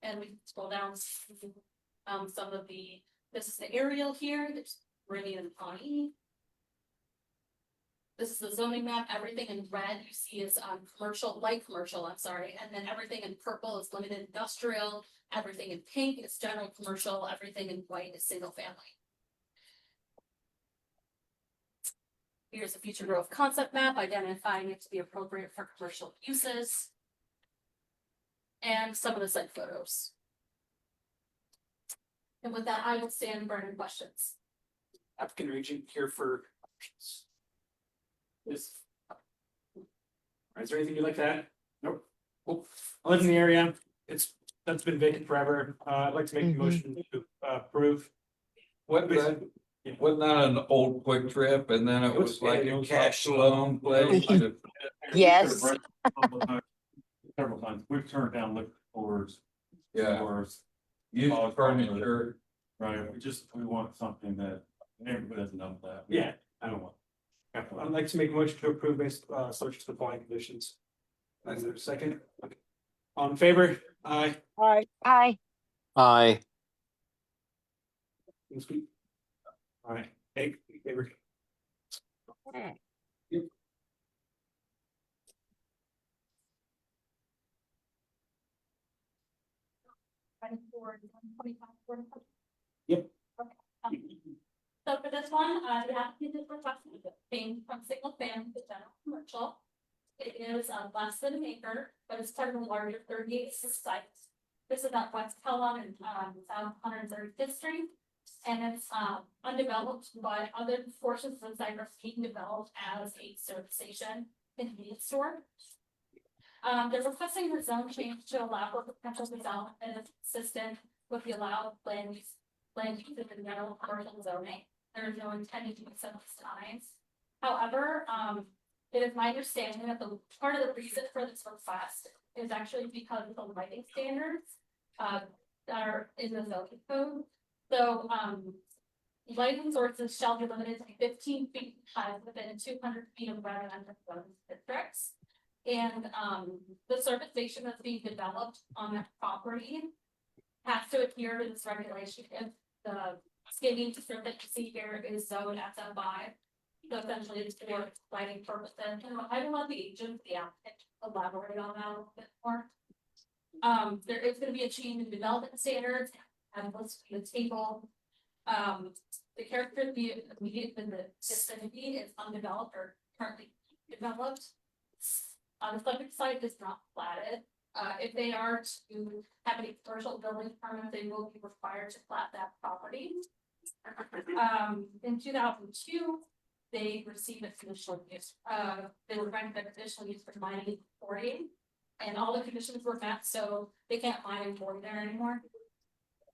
And we can scroll down some of this is the aerial here, there's Meridian and Pawnee. This is the zoning map. Everything in red you see is commercial, light commercial, I'm sorry. And then everything in purple is limited industrial. Everything in pink is general commercial. Everything in white is single family. Here's a future growth concept map identifying it to be appropriate for commercial uses. And some of the site photos. And with that, I will stand for any questions. Applicant region here for questions. Yes. Is there anything you'd like to add? Nope. Cool. I live in the area. That's been vacant forever. I'd like to make a motion to approve. What, wasn't that an old Quick Trip and then it was like a cash loan place? Yes. Several times, we've turned down liquor stores. Yeah. Stores, Used furniture. right, we want something that neighborhood doesn't know that. Yeah. I don't want. I'd like to make a motion to approve based, subject to the following conditions. Is there a second? All in favor? Aye. All right, Aye. All right, hey, favor. Yep. Okay. So for this one, the applicant is requesting a change from single family to general commercial. It is less than an acre, but it's part of a larger 38 site. This is at West Kellogg and South 135th Street. And it's undeveloped, but other portions of the site are being developed as a service station, convenience store. They're requesting the zone change to allow for potential development and it's consistent with the allowed land use in the general commercial zoning. There is no intended use of signs. However, it is my understanding that the part of the reason for this request is actually because of the lighting standards that are in the zoning code. So, lighting sources shall be limited to 15 feet high within 200 feet of residential districts. And the service station that's being developed on that property has to adhere to this regulation if the skinny strip that you see here is zoned SF5. So essentially it's for lighting purposes. And I will let the agent, the applicant, elaborate on that a little bit more. There is going to be a change in development standards and let's see the table. The character of the immediate in the vicinity is undeveloped or currently developed. The subject site is not platted. If they are to have any commercial building permit, they will be required to plat that property. In 2002, they received a conditional use. They were granted a conditional use for mining and quarrying, and all the conditions were met, so they can't mine and quarry there anymore.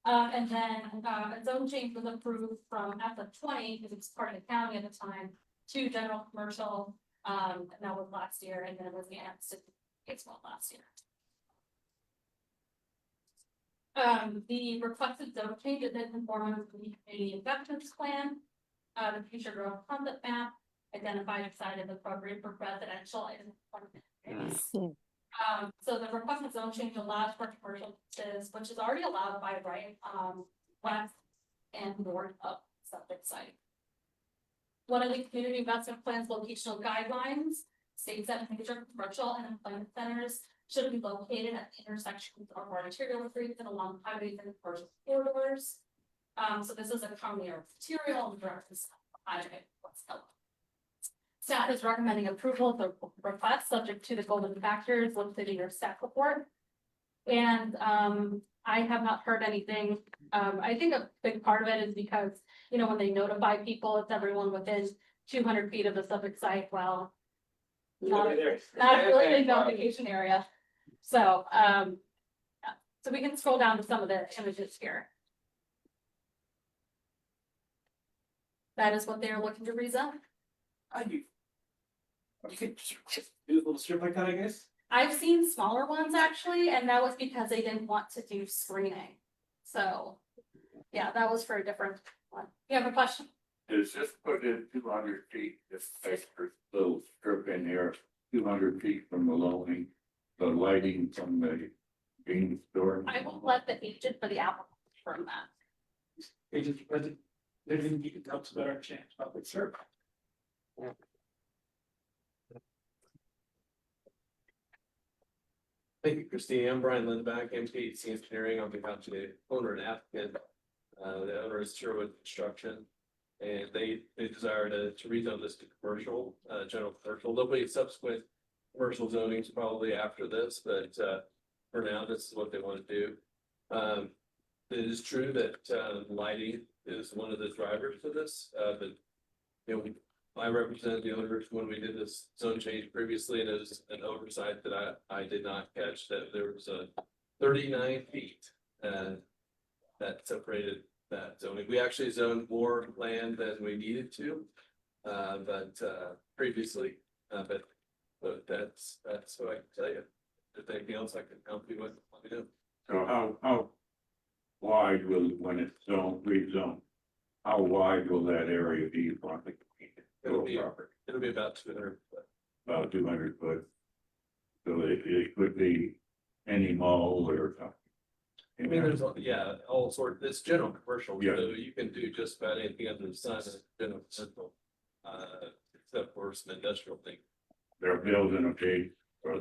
And then a zone change was approved from SF20 because it's part of the county at the time to general commercial. And that was last year, and then it was the X1 last year. The requested zone change is in conformance with the community investments plan. The future growth concept map identified site as appropriate for residential and so the requested zone change allows for commercial uses, which is already allowed by right west and north of subject site. One of the community investment plans locational guidelines states that major commercial and employment centers should be located at intersections of arterial streets and along highways and commercial corridors. So this is a common arterial and directions highway. Staff is recommending approval of the request subject to the golden factors listed in your staff report. And I have not heard anything. I think a big part of it is because, you know, when they notify people, it's everyone within 200 feet of the subject site. Well, not a really big notification area. So, so we can scroll down to some of the images here. That is what they're looking to rezone. You could do a little strip like that, I guess. I've seen smaller ones actually, and that was because they didn't want to do screening. So, yeah, that was for a different one. You have a question? Does this put in 200 feet, this extra little strip in here, 200 feet from the loading, the lighting from the convenience store? I will let the agent for the applicant confirm that. Agent, they didn't need to help to better chance public service. Thank you, Christine. I'm Brian Lindback, MPHC Engineering on behalf of the owner and applicant. The owner is Sherwood Construction, and they desire to rezone this to commercial, general commercial. There'll be subsequent commercial zonings probably after this, but for now, this is what they want to do. It is true that lighting is one of the drivers of this, but you know, I represented the owners when we did this zone change previously, and it was an oversight that I did not catch, that there was a 39 feet. That separated that zoning. We actually zoned more land than we needed to. Previously, but that's what I can tell you. If anything else I can help you with, let me know. So how wide will, when it's rezoned, how wide will that area be from the property? It'll be about 200 foot. About 200 foot. So it could be any mall or something. I mean, there's, yeah, all sorts, it's general commercial, Yeah. so you can do just about anything under the sun in general commercial. Except for some industrial things. They're building a big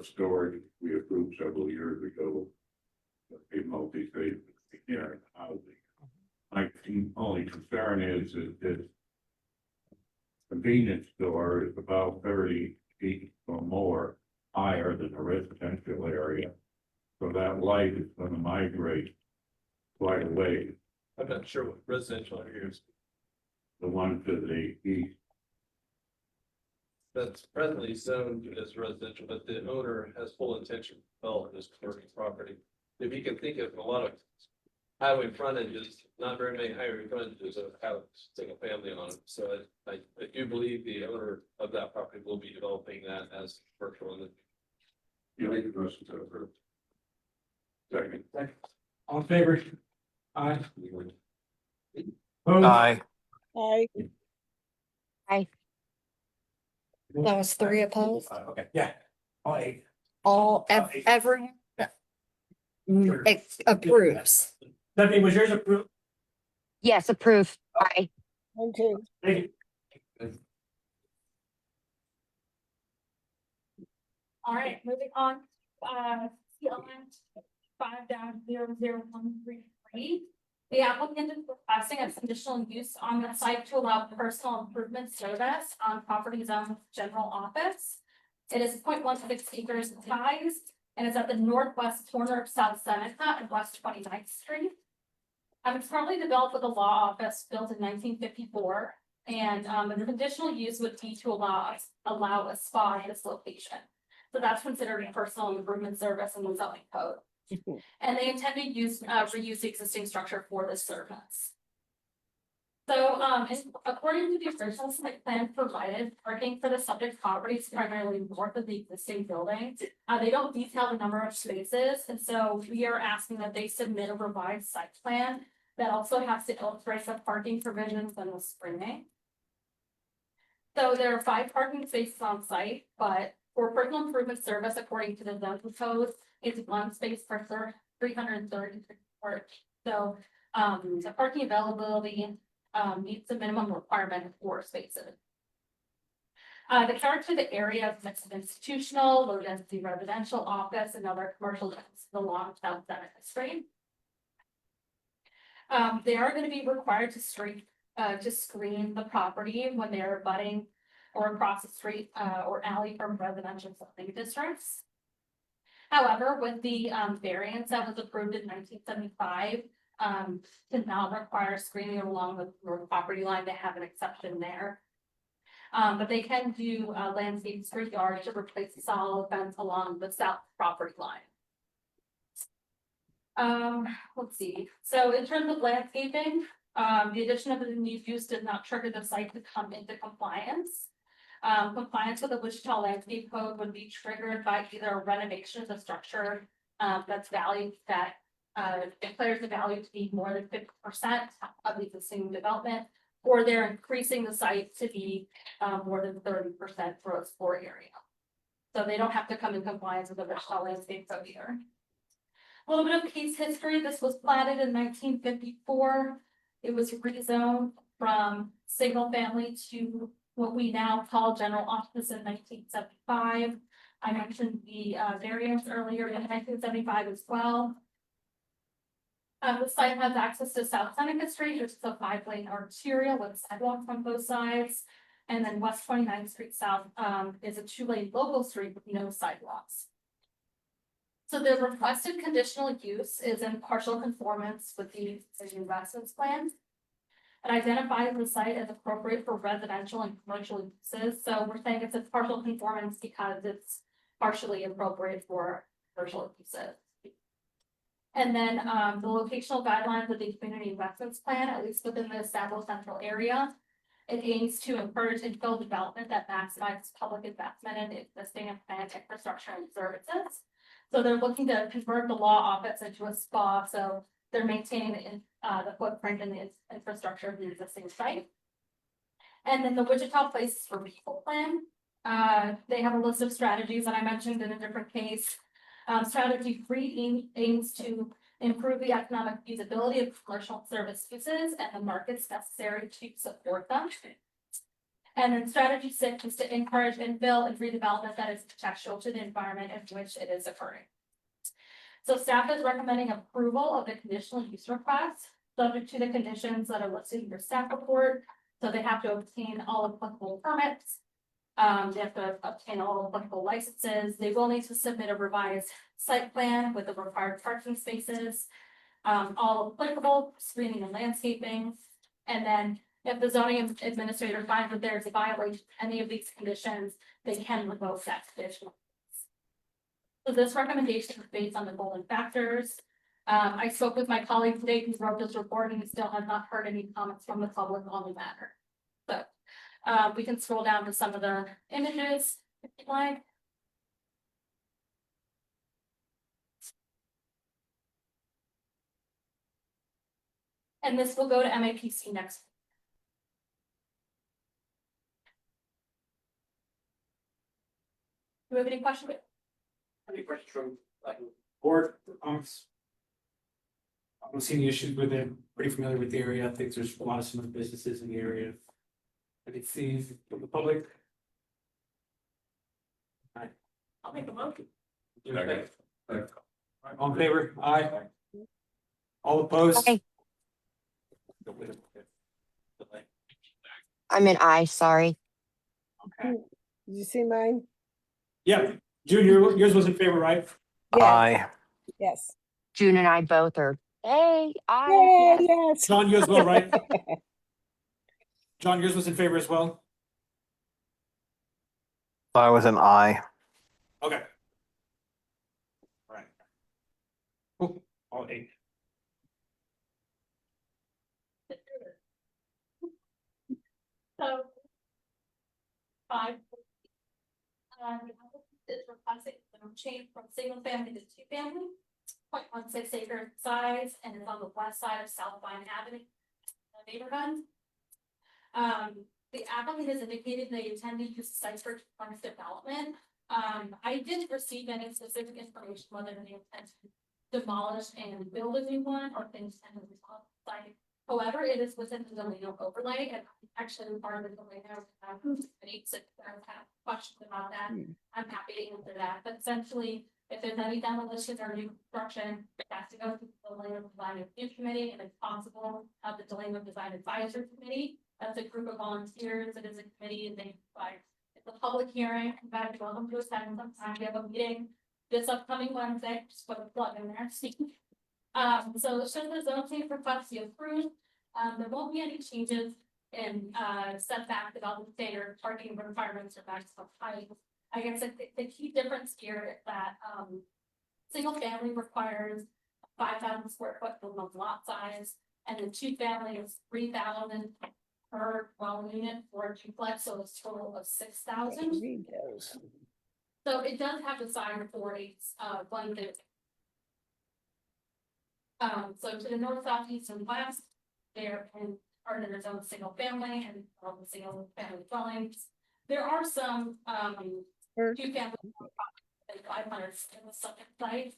storage we approved several years ago. A multi-phase, housing. My only concern is that this convenience store is about 30 feet or more higher than the residential area. So that light is gonna migrate quite a way. I'm not sure what residential area is. The one to the east. That's presently zoned as residential, but the owner has full intention to develop this commercial property. If you can think of a lot of highway frontages, not very many highway frontages of have single family on them. So I do believe the owner of that property will be developing that as commercial. And You make the motion to approve. Second. All in favor? Aye. Aye. I, That was 3 opposed. Okay, yeah. All 8. All, every approves. Stephanie, was yours approved? Yes, approved. Aye. one, two. Thank you. All right, moving on, CLN 5-00133. The applicant is requesting a conditional use on the site to allow personal improvement service on property zone general office. It is 0.16 acres in size, and it's at the northwest corner of South Seneca and West 29th Street. It's currently developed with a law office built in 1954, and the conditional use would be to allow a spa at this location. So that's considered a personal improvement service in the zoning code. And they intend to reuse the existing structure for this service. So, according to the original site plan provided, parking for the subject property is primarily north of the existing building. They don't detail the number of spaces, and so we are asking that they submit a revised site plan that also has to illustrate the parking provisions and the screening. So there are 5 parking spaces on site, but for personal improvement service, according to the zoning code, it's 1 space per 330 square feet. So, the parking availability meets the minimum requirement of 4 spaces. The character of the area is mix of institutional, low density residential, office, and other commercial uses along South Seneca Street. They are going to be required to screen the property when they're abutting or across the street or alley from residential zoning districts. However, with the variance that was approved in 1975, did not require screening along the north property line. They have an exception there. But they can do landscape street yard to replace the solid fence along the south property line. Let's see. So in terms of landscaping, the addition of the new use did not trigger the site to come into compliance. Compliance with the Wichita landscape code would be triggered by either a renovation of the structure that's valued that declares the value to be more than 50% of the existing development, or they're increasing the site to be more than 30% gross floor area. So they don't have to come in compliance with the Wichita landscape code either. A little bit of case history. This was platted in 1954. It was rezoned from single family to what we now call general office in 1975. I mentioned the variance earlier in 1975 as well. The site has access to South Seneca Street, which is a 5-lane arterial with sidewalks on both sides. And then West 29th Street South is a 2-lane local street with no sidewalks. So the requested conditional use is in partial conformance with the city investments plan. It identifies the site as appropriate for residential and commercial uses, so we're saying it's a partial conformance because it's partially appropriate for commercial uses. And then, the locational guidelines of the community investments plan, at least within the established central area. It aims to encourage infill development that maximizes public investment in existing and planned infrastructure and services. So they're looking to convert the law office into a spa, so they're maintaining the footprint and the infrastructure of the existing site. And then the Wichita Places for People plan, they have a list of strategies that I mentioned in a different case. Strategy 3 aims to improve the economic feasibility of commercial service uses and the markets necessary to support them. And then strategy 6 is to encourage infill and redevelopment that is contextual to the environment in which it is occurring. So staff is recommending approval of the conditional use request, subject to the conditions that are listed in your staff report. So they have to obtain all applicable permits. They have to obtain all applicable licenses. They will need to submit a revised site plan with the required parking spaces. All applicable screening and landscaping. And then if the zoning administrator finds that there's a violation of any of these conditions, they can revoke that condition. So this recommendation is based on the golden factors. I spoke with my colleague today who wrote this report and still have not heard any comments from the public on the matter. So we can scroll down to some of the images if you'd like. And this will go to MAPC next. Do we have any questions? Any questions from board? I'm seeing the issues with it, pretty familiar with the area. I think there's a lot of similar businesses in the area. I can see from the public. I'll make a motion. Okay. All in favor? Aye. All opposed? Aye. I'm an aye, sorry. Did you see mine? Yeah, June, yours was in favor, right? Aye. Yes. June and I both are, hey, aye. Yay, Yes. yes. John, you as well, right? John, yours was in favor as well? I was an aye. Okay. All right. Cool, all 8. So. 5. Is requesting zone change from single family to 2 family. 0.16 acre size and is on the west side of South Vine Avenue. Neighborhood. The applicant has indicated they intend to use the site for commercial development. I didn't receive any specific information whether they intend to demolish and build a new one or things and the site. However, it is within the domain of overlay and actually part of the domain of questions about that. I'm happy to answer that, but essentially, if there's any demolition or new construction, it has to go through the Delayment Design Review Committee and if possible, the Delayment Design Advisory Committee. That's a group of volunteers. It is a committee and they provide. It's a public hearing. Invite welcome to attend sometime. We have a meeting this upcoming Wednesday. Just put a plug in there. So should the zone change request be approved, there won't be any changes in setback development standard parking requirements or maximum height. I guess the key difference here is that single family requires 5,000 square foot minimum lot size, and the 2 family is 3,000 per dwelling unit for a duplex, so it's a total of 6,000. So it does have the sign authority blended. So to the north, south, east, and west, there are in their own single family and single family dwellings. There are some 2 family 500 in the subject site.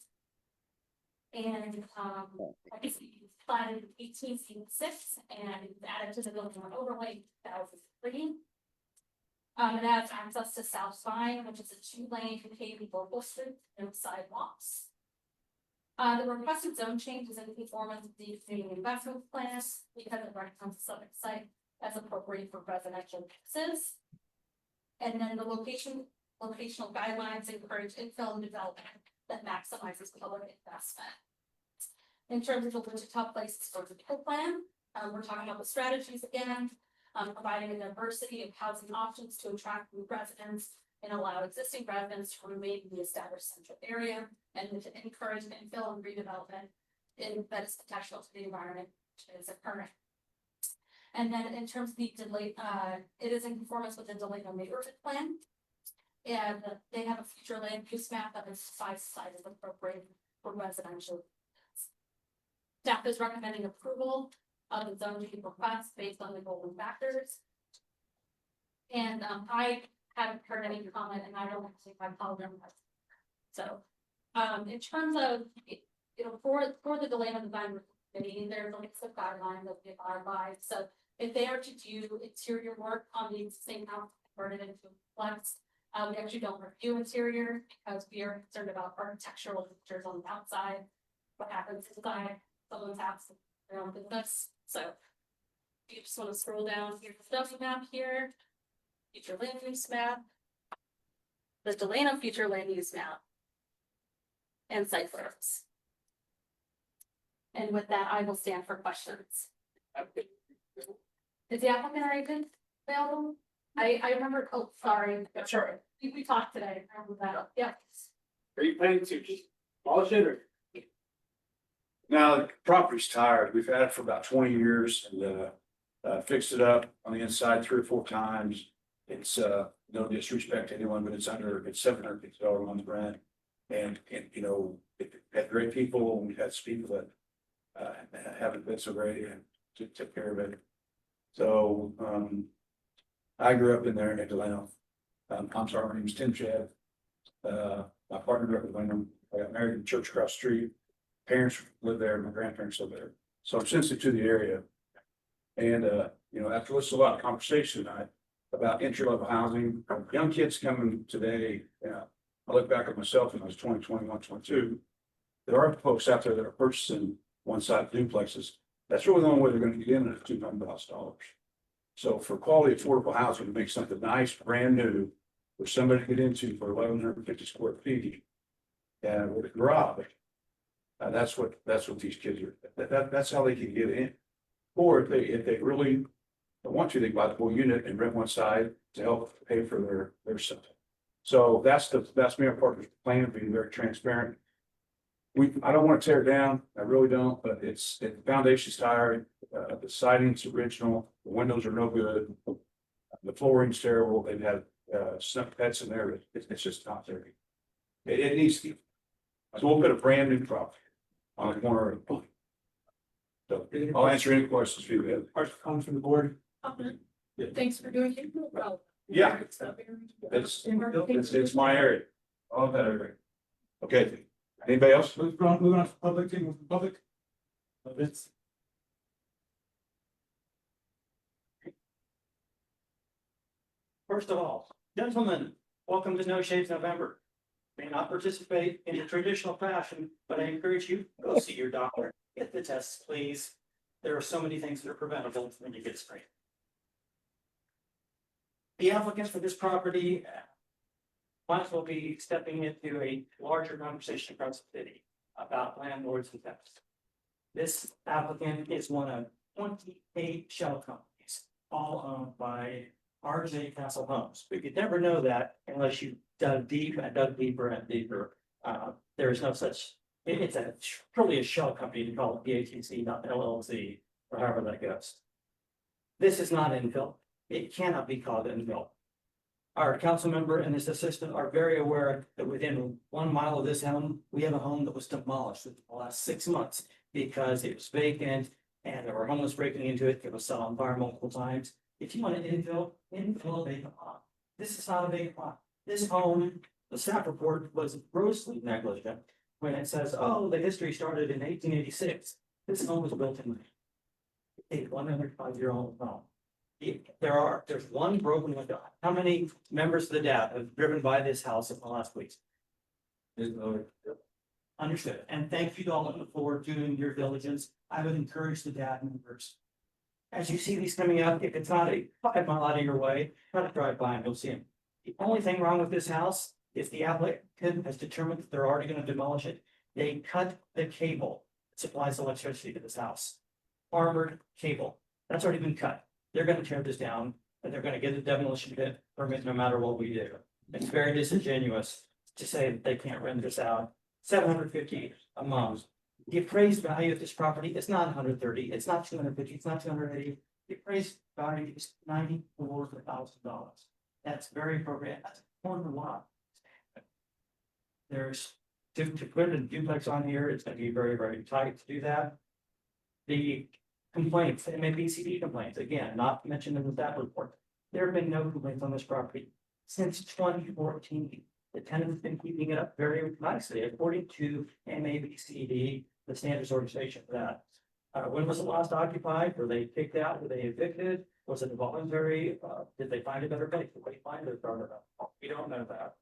And I guess it's platted in 1886 and it's added to the building on overlay 2003. It has access to South Vine, which is a 2-lane paved local street, no sidewalks. The requested zone change is in conformance with the community investment plan because it represents the subject site as appropriate for residential uses. And then the locational guidelines encourage infill and development that maximizes public investment. In terms of the Wichita Places for People plan, We're talking about the strategies again, providing a diversity of housing options to attract new residents and allow existing residents to remain in the established central area and to encourage infill and redevelopment that is contextual to the environment which is occurring. And then in terms of the delay, it is in conformance with the Delano neighborhood plan. And they have a future land use map that is size appropriate for residential. Staff is recommending approval of the zoning request based on the golden factors. And I haven't heard any comment, and I don't think I called them. So, in terms of for the Delano design committee, there's a list of guidelines that we abide by. So, if they are to do interior work on the existing house converted into flex, we actually don't review interior because we are concerned about architectural features on the outside. What happens inside someone's house, their own business. So you just want to scroll down here, the study map here, future land use map, the Delano future land use map, and site photos. And with that, I will stand for questions. Is the applicant already available? I remember, oh, sorry. That's all right. We talked today, I remember that, yeah. Are you planning to just demolish it or? Now, the property's tired. We've had it for about 20 years and fixed it up on the inside 3 or 4 times. It's no disrespect to anyone, but it's $750 a month rent. And you know, it had great people, and we had some people that haven't been so great and took care of it. So I grew up in there in Delano. I'm sorry, my name's Tim Shad. My partner grew up in Delano. I got married in the church across the street. Parents live there, my grandparents live there. So I'm sensitive to the area. And you know, after listening to a lot of conversation tonight about entry level housing, young kids coming today, I look back at myself when I was 20, 21, 22. There are folks out there that are purchasing one-side duplexes. That's really the only way they're going to get in at $200,000. So for quality affordable housing, to make something nice, brand new, for somebody to get into for 1,150 square feet, and with a garage, that's what these kids are. That's how they can get in. Or if they really want to, they buy the whole unit and rent one side to help pay for their stuff. So that's me, our partner's plan, being very transparent. I don't want to tear it down, I really don't, but the foundation's tired, the siding's original, the windows are no good. The flooring's terrible, they've had snuff pets in there, it's just not there. It needs to be. So we'll put a brand new property on the corner of the building. So I'll answer any questions you have. Questions comes from the board? Thanks for doing it. Well, Yeah. It's my area. All that area. Okay, anybody else? Moving on to public, public. It's. First of all, gentlemen, welcome to No Shades November. May not participate in the traditional fashion, but I encourage you, go see your doctor, get the tests, please. There are so many things that are preventable when you get sprayed. The applicants for this property might as well be stepping into a larger conversation across the city about landlords and tenants. This applicant is one of 28 shell companies, all owned by RJ Castle Homes. But you'd never know that unless you dug deep and dug deeper and deeper. There is no such, it's truly a shell company to call it PATC, not LLC, or however that goes. This is not infill. It cannot be called infill. Our council member and his assistant are very aware that within 1 mile of this home, we have a home that was demolished in the last 6 months because it was vacant and there were homeless breaking into it. It was set on fire multiple times. If you want to infill a vacant lot. This is not a vacant lot. This home, the staff report was grossly negligent when it says, oh, the history started in 1886. This home was built in a 105-year-old home. There's one broken window. How many members of the DAB have driven by this house in the last week? Understood. And thank you all for doing your diligence. I would encourage the DAB members. As you see these coming out, if it's not a 5 mile out of your way, try to drive by and you'll see them. The only thing wrong with this house is the applicant has determined that they're already going to demolish it. They cut the cable that supplies electricity to this house. armored cable. That's already been cut. They're gonna tear this down and they're gonna get a demolition permit no matter what we do. It's very disingenuous to say that they can't rent this out. $750 a month. The appraised value of this property is not 130, it's not 250, it's not 280. The appraised value is $94,000. That's very appropriate. That's more than a lot. There's to put a duplex on here, it's gonna be very, very tight to do that. The complaints, MABCD complaints, again, not mentioned in the staff report. There have been no complaints on this property since 2014. The tenant has been keeping it up very nicely according to MABCD, the standards organization for that. When was it last occupied? Were they kicked out? Were they evicted? Was it voluntary? Did they find a better place? Did they find it? We don't know that.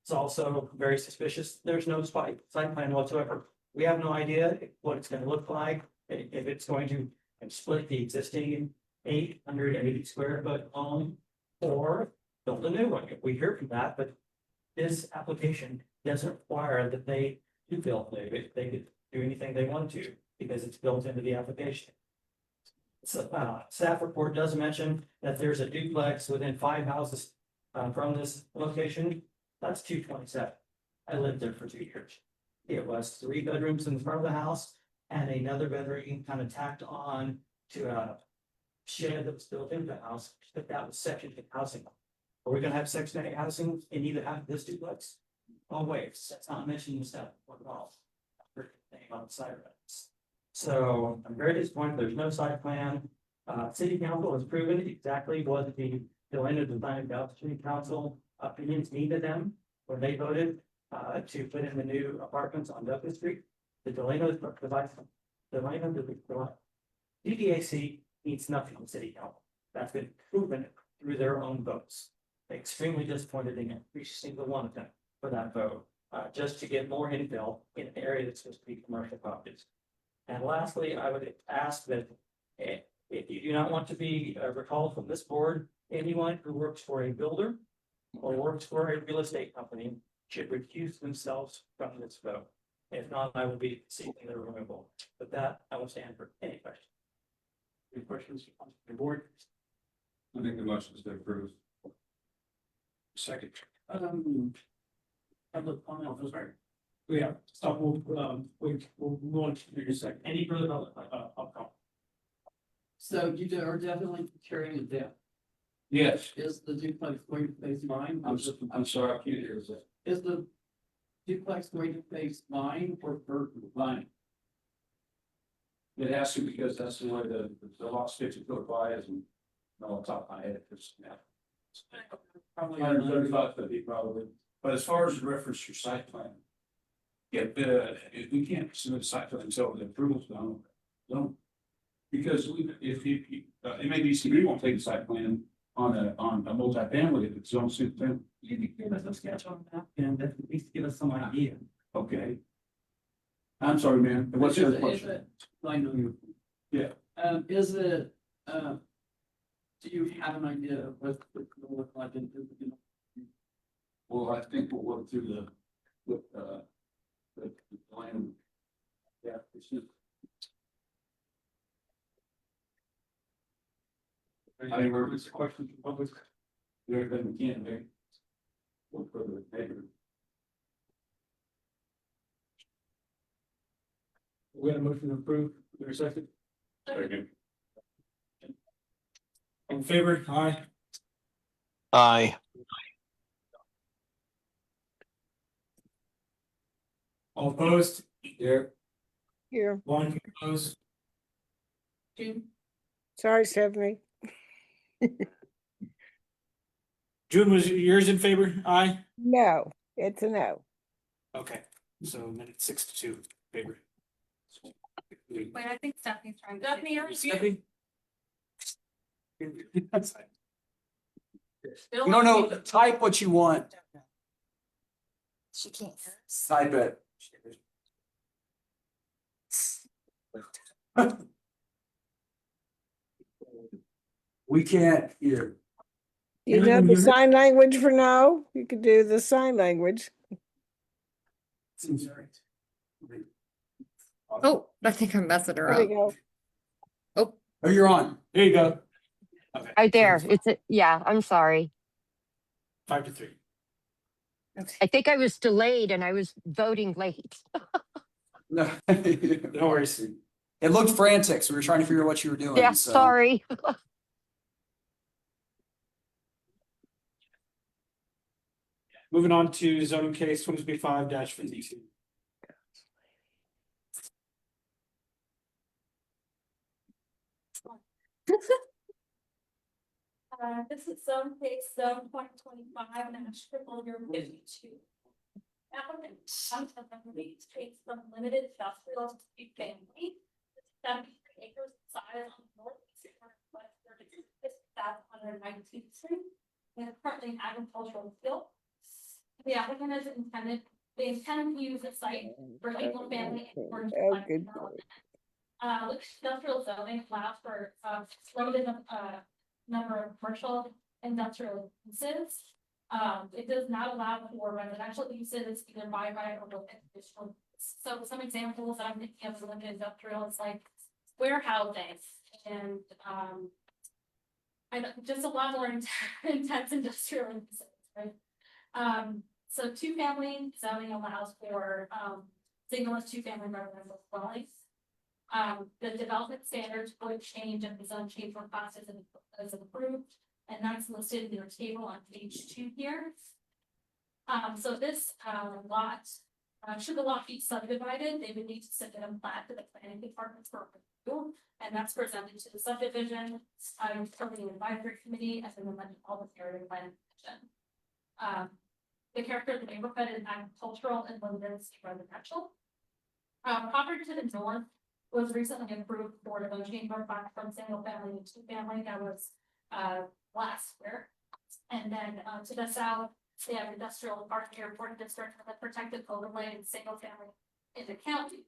It's also very suspicious. There's no site plan whatsoever. We have no idea what it's gonna look like, if it's going to split the existing 880 square foot home or build a new one. We hear from that, but this application doesn't require that they do build it. They could do anything they want to because it's built into the application. So, staff report does mention that there's a duplex within 5 houses from this location. That's 227. I lived there for 2 years. It was 3 bedrooms in the front of the house and another bedroom kind of tacked on to a shed that was built into the house, but that was Section 8 housing. Are we gonna have Section 8 housing in either half of this duplex? Oh, wait, that's not mentioned in the staff report at all. Name on the side of it. So I'm very disappointed. There's no site plan. City council has proven exactly what the Delano Design and City Council opinions needed them when they voted to put in the new apartments on Douglas Street. The Delano device, DDAC needs nothing from City Council. That's been proven through their own votes. Extremely disappointed in every single one of them for that vote, just to get more infill in an area that's supposed to be commercial properties. And lastly, I would ask that if you do not want to be recalled from this board, anyone who works for a builder or works for a real estate company should recuse themselves from this vote. If not, I will be seeking their removal. With that, I will stand for any questions. Any questions on the board? I think the motion is approved. Second. Public comment, those are. Yeah, so we'll move on to your second. Any further outcome? So you are definitely carrying it down. Yes. Is the duplex going to face mine? I'm sorry, I can't hear that. Is the duplex going to face mine or mine? It has to because that's the way the lot's 50 foot wide and on top of my head, it's now. Probably 135 50 probably, but as far as the reference to site plan. Yeah, we can't submit a site plan until the approval's done. Don't. Because if MABCD won't take a site plan on a multifamily if it's on single family. You can give us a sketch on that and at least give us some idea. Okay. I'm sorry, man. What's your question? I know you. Yeah. Is it, do you have an idea of what it's gonna look like in, Well, I think we'll work through the plan. Yeah. Any further questions from public? There, then we can't make. What further neighbor? We had a motion to approve. There's a second. Second. In favor? Aye. Aye. All opposed? Here. Here, One opposed. sorry, Stephanie. June, was yours in favor? Aye. No, it's a no. Okay, so minute 6-2 favor. Wait, I think Stephanie's trying. Stephanie, are you? Stephanie? No, type what you want. She can't. Type it. We can't hear. You know the sign language for no? You could do the sign language. Seems right. Oh, I think I'm messing her There we up. go. Oh, you're on. There you go. Right there. Yeah, I'm sorry. 5-3. I think I was delayed and I was voting late. No. No worries. It looked frantic, so we were trying to figure out what you were doing, Yeah, so. sorry. Moving on to zoning case 2025-52. This is zone case zone 2025 and it's triple year 52. Applicant takes from limited industrial to family. 73 acres in size on the northeast corner of West 119th Street. And it's currently an agricultural field. The applicant is intended, they intend to use the site for single family and for development. Industrial zoning allows for limited number of commercial industrial uses. It does not allow for residential uses either by right or with additional. So some examples that I'm thinking of limited industrial is like warehousing and just a lot more intense industrial uses, right? So two family zoning allows for single and two family residential dwellings. The development standards would change if the zone change for classes as approved, and that's listed in your table on page 2 here. So this lot, should the lot be subdivided, they would need to submit a plat to the planning department for review, and that's presented to the subdivision, from the advisory committee, as an amendment all the area plan commission. The character of the neighborhood is agricultural and limited to residential. Property to the north was recently approved for the chamber back from single family to two family. That was last year. And then to the south, they have industrial park airport district with a protected overlay and single family in the county.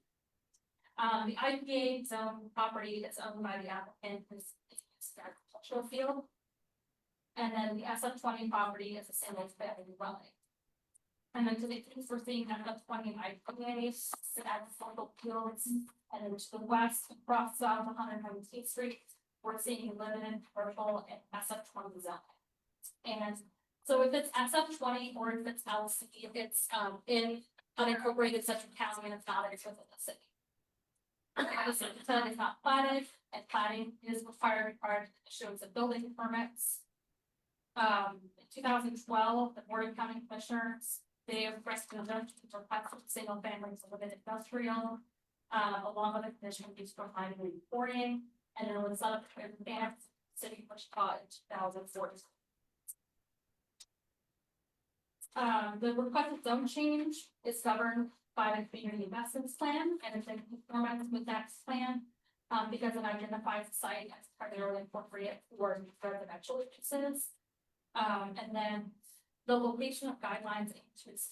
The IPA zone property is owned by the applicant, who's agricultural field. And then the SF20 property is a single family dwelling. And then to the east, we're seeing SF20 IPAs, the agricultural fields. And then to the west, across south 119th Street, we're seeing limited commercial and SF20 zone. And so if it's SF20 or if it's LC, if it's in unincorporated Central County and it's not within the city. So it's not platted, and platting is required to issuance of building permits. In 2012, the Board of County Commissioners, they expressed an objection to request of single families within industrial, along with the condition of use for planning and reporting, and then it was up to advance city Wichita in 2014. The requested zone change is governed by the community investments plan and it's in conformance with that plan, because it identifies the site as primarily appropriate for residential uses. And then the location of guidelines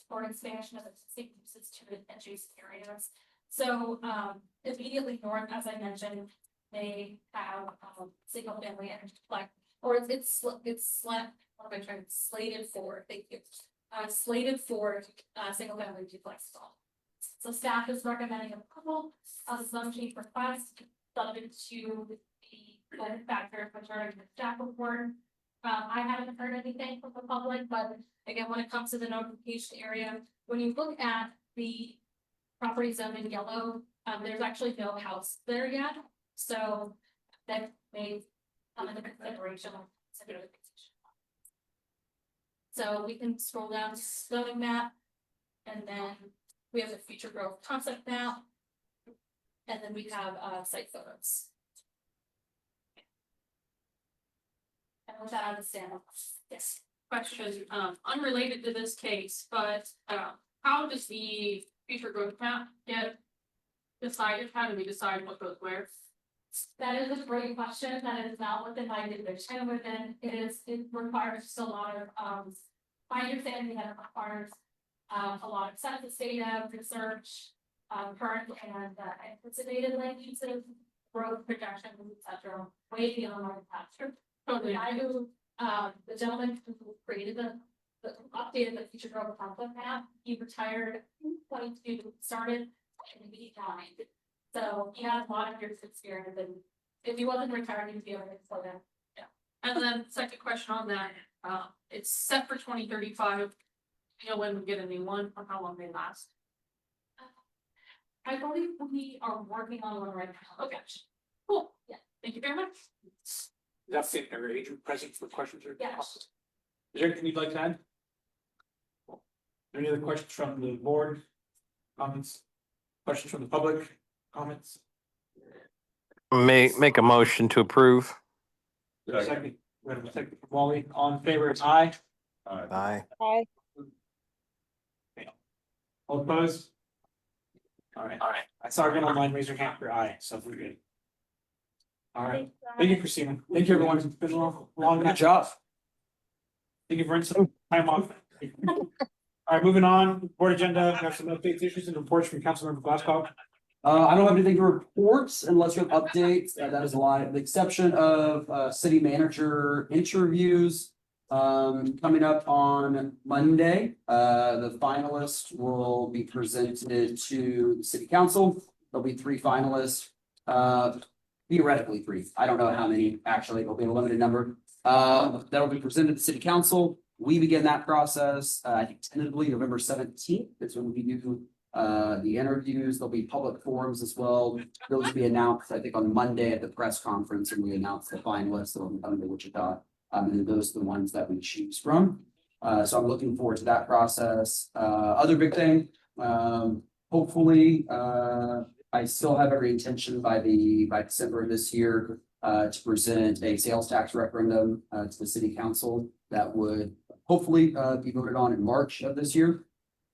for expansion of existing uses to adjacent areas. So immediately north, as I mentioned, they have single family and like, or it's what am I trying to slated for? Thank you. Slated for single family duplex stall. So staff is recommending approval of the zone change request subject to the factors which are in the staff report. I haven't heard anything from the public, but again, when it comes to the notification area, when you look at the property zone in yellow, there's actually no house there yet. So that may come into consideration of notification. So we can scroll down to zoning map, and then we have the future growth concept map, and then we have site photos. And with that, I understand. Yes. Question, unrelated to this case, but how does the future growth map get decided? How do we decide what goes where? That is a great question. That is not within my division. Within it requires just a lot of my understanding that it requires a lot of census data, research, current and anticipated land uses, growth projections, etc. Way beyond our capture. So the guy who the gentleman who created the updated the future growth concept map, he retired in 22, started in 89. So he has a lot of years of experience in If he wasn't retired, he'd be already for that, yeah. And then second question on that, it's set for 2035. You know, when we get a new one, or how long they last? I believe we are working on one right now. Okay, cool, yeah, thank you very much. That's it, every agent present for questions or? Yes. Is there anything you'd like to add? Any other questions from the board? Comments? Questions from the public? Comments? Make a motion to approve. Second, we have a second from Wally, all in favor, aye. Aye. Hi. All opposed? All right, I saw everyone online raise your hand for aye, so we're good. All right, thank you, Christina. Thank you, everyone. It's been a long. Good job. Thank you for some time off. All right, moving on, board agenda, we have some updates, issues and reports from Councilmember Glasscock. I don't have anything to report unless you have updates. That is a lie, with the exception of city manager interviews. Coming up on Monday, the finalists will be presented to the city council. There'll be 3 finalists, theoretically 3. I don't know how many, actually, it'll be a limited number. That'll be presented to city council. We begin that process, I think tentatively November 17th is when we do the interviews. There'll be public forums as well. Those will be announced, I think, on Monday at the press conference, and we announce the finalists that will be coming to Wichita. And those are the ones that we choose from. So I'm looking forward to that process. Other big thing, hopefully, I still have every intention by December of this year to present a sales tax referendum to the city council that would hopefully be voted on in March of this year.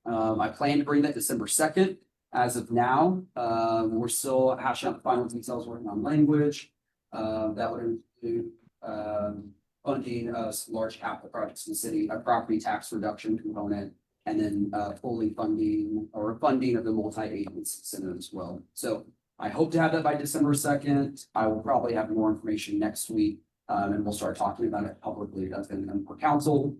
I plan to bring that December 2nd. As of now, we're still hashing out the final details, working on language. That would include funding of some large capital projects in the city, a property tax reduction component, and then fully funding of the multi-agency center as well. So I hope to have that by December 2nd. I will probably have more information next week, and we'll start talking about it publicly. That's going to come for council.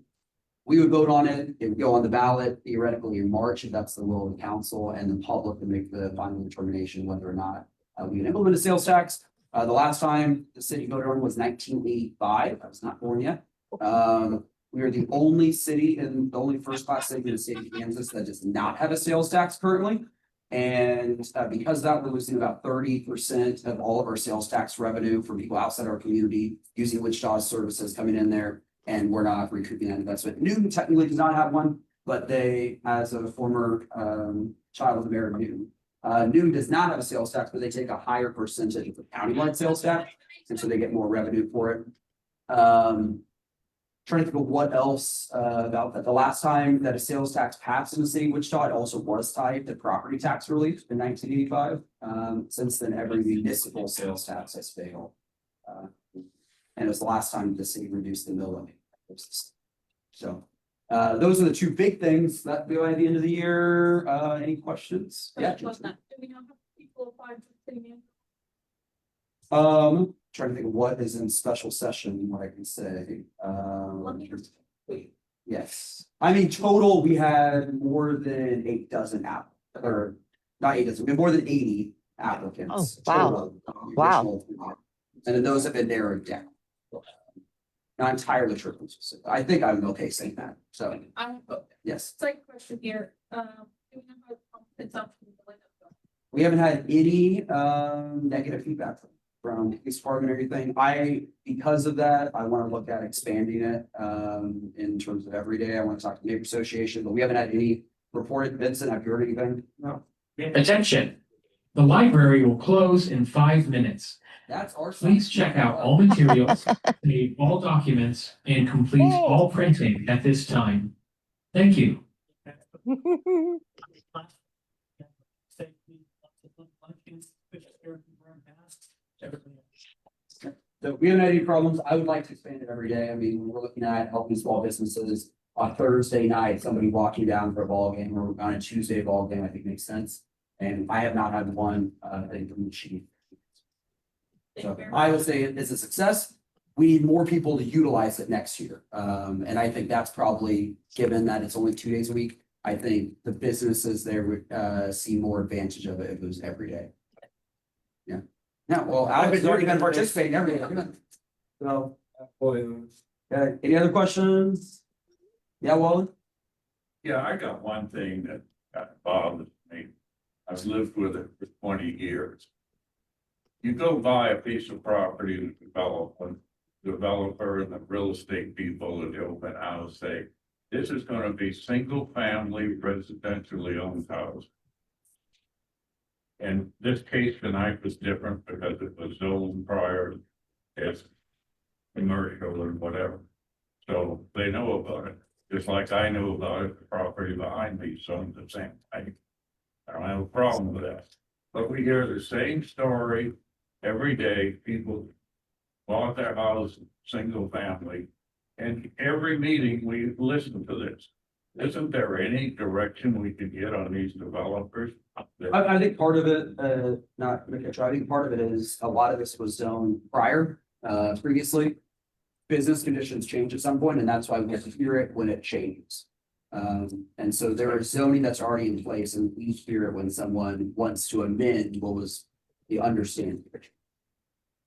We would vote on it. It would go on the ballot theoretically in March if that's the will of the council, and the public to make the final determination whether or not we can implement a sales tax. The last time the city voted on was 1985. I was not born yet. We are the only city and the only first-class city in the state of Kansas that does not have a sales tax currently. And because of that, we're losing about 30% of all of our sales tax revenue from people outside our community using Wichita's services coming in there. And we're not recouping that investment. Newton technically does not have one, but they, as a former child of the mayor of Newton, Newton does not have a sales tax, but they take a higher percentage of the countywide sales tax, and so they get more revenue for it. Trying to think of what else about that. The last time that a sales tax passed in the city of Wichita, it also was tied to property tax relief in 1985. Since then, every municipal sales tax has failed. And it was the last time the city reduced the mill levy. So those are the 2 big things that go at the end of the year. Any questions? Yeah. Do we know how people apply for the city Trying to think of what is in special session, what I can say. Yes, I mean, total, we had more than 8 dozen or not 8 dozen, we had more than 80 applicants. Oh, wow. Total, Wow. And then those have been narrowed down. Not entirely true. I think I'm okay saying that, so, yes. Second question here, do we know how it's up to the building? We haven't had any negative feedback from the police department or anything. Because of that, I want to look at expanding it in terms of every day. I want to talk to the neighbor association, but we haven't had any reported. Vincent, have you heard anything? No. Attention, the library will close in 5 minutes. That's our. Please check out all materials, save all documents, and complete all printing at this time. Thank you. So we haven't had any problems. I would like to expand it every day. I mean, we're looking at helping small businesses on Thursday night, somebody walking down for a ball game, or on a Tuesday ball game, I think makes sense. And I have not had one thing from the chief. So I would say it's a success. We need more people to utilize it next year. And I think that's probably, given that it's only 2 days a week, I think the businesses there would see more advantage of it if it was every day. Yeah. Yeah, well, Alex has already been participating every day. So, any other questions? Yeah, Wally? Yeah, I got one thing that bothers me. I've lived with it for 20 years. You go buy a piece of property and developer and the real estate people in the open house say, this is gonna be single family residentially owned house. And this case tonight was different because it was zoned prior as commercial or whatever. So they know about it, just like I knew about it, the property behind me, so the same. I don't have a problem with that. But we hear the same story every day. People bought their house, single family. And every meeting we listen to this. Isn't there any direction we could get on these developers? I think part of it, not, I think part of it is a lot of this was zoned prior, previously. Business conditions change at some point, and that's why we have to hear it when it changes. And so there is zoning that's already in place, and we hear it when someone wants to amend what was the understanding.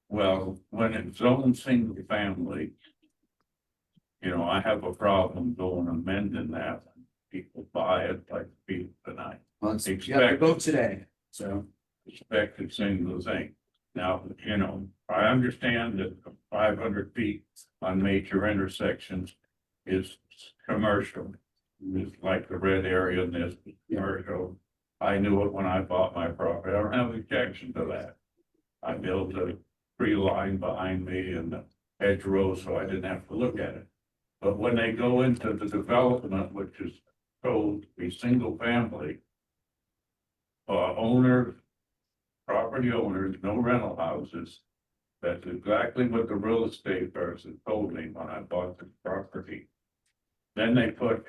Well, when it's zoned single family. You know, I have a problem going amending that. When people buy it like people tonight. Well, it's, you have to vote today, so. Expected single thing. Now, you know, I understand that 500 feet on major intersections is commercial. It's like the red area in this commercial. I knew it when I bought my property. I don't have objection to that. I built a tree line behind me and the hedgerow, so I didn't have to look at it. But when they go into the development, which is told to be single family. Owners, property owners, no rental houses. That's exactly what the real estate person told me when I bought the property. Then they put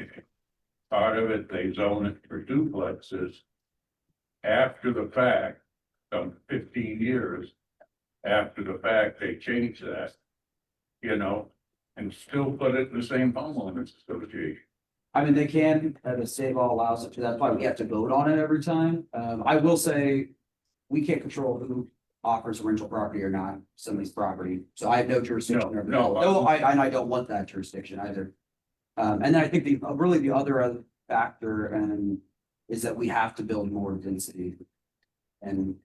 part of it, they zone it for duplexes. After the fact, some 15 years after the fact, they changed that. You know, and still put it in the same homeowners association. I mean, they can, the state law allows it to, that's why we have to vote on it every time. I will say, we can't control who offers a rental property or not, somebody's property, so I have no jurisdiction. No, I don't want that jurisdiction either. And then I think really the other factor, is that we have to build more density. And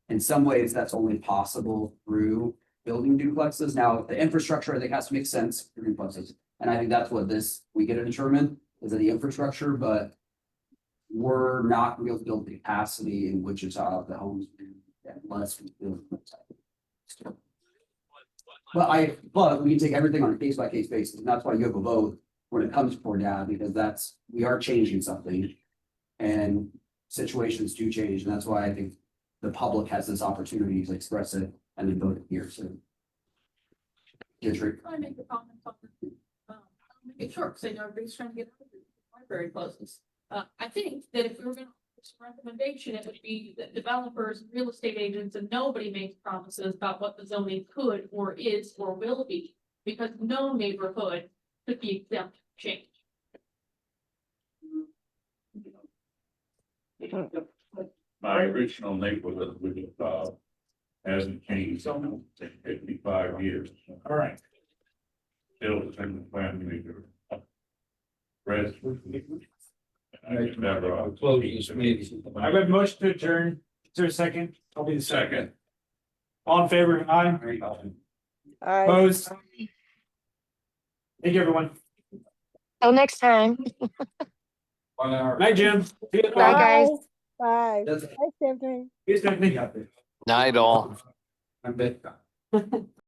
in some ways, that's only possible through building duplexes. Now, the infrastructure, I think, has to make sense for duplexes. And I think that's what we get to determine, is that the infrastructure, but we're not going to build the capacity in Wichita, the homes, unless we build. But we can take everything on a case by case basis, and that's why you have a vote when it comes for data, because we are changing something. And situations do change, and that's why I think the public has this opportunity to express it and then vote here, so. Can I make a comment on this? I'll make it short, because I know everybody's trying to get out of the library closes. I think that if we were gonna make some recommendation, it would be that developers, real estate agents, and nobody makes promises about what the zoning could or is or will be, because no neighborhood could be exempt from change. My original neighborhood with hasn't changed in 55 years. All right. Still single family. Rest. I never. Close this meeting. I have a motion to adjourn. Is there a second? I'll be the second. Second. All in favor? Aye. Opposed? Thank you, everyone. Till next time. 1 hour. Night, Jim. See you Bye, tomorrow. guys. Bye. That's- Hi, Stephanie. See you, Stephanie. Night all. I bet.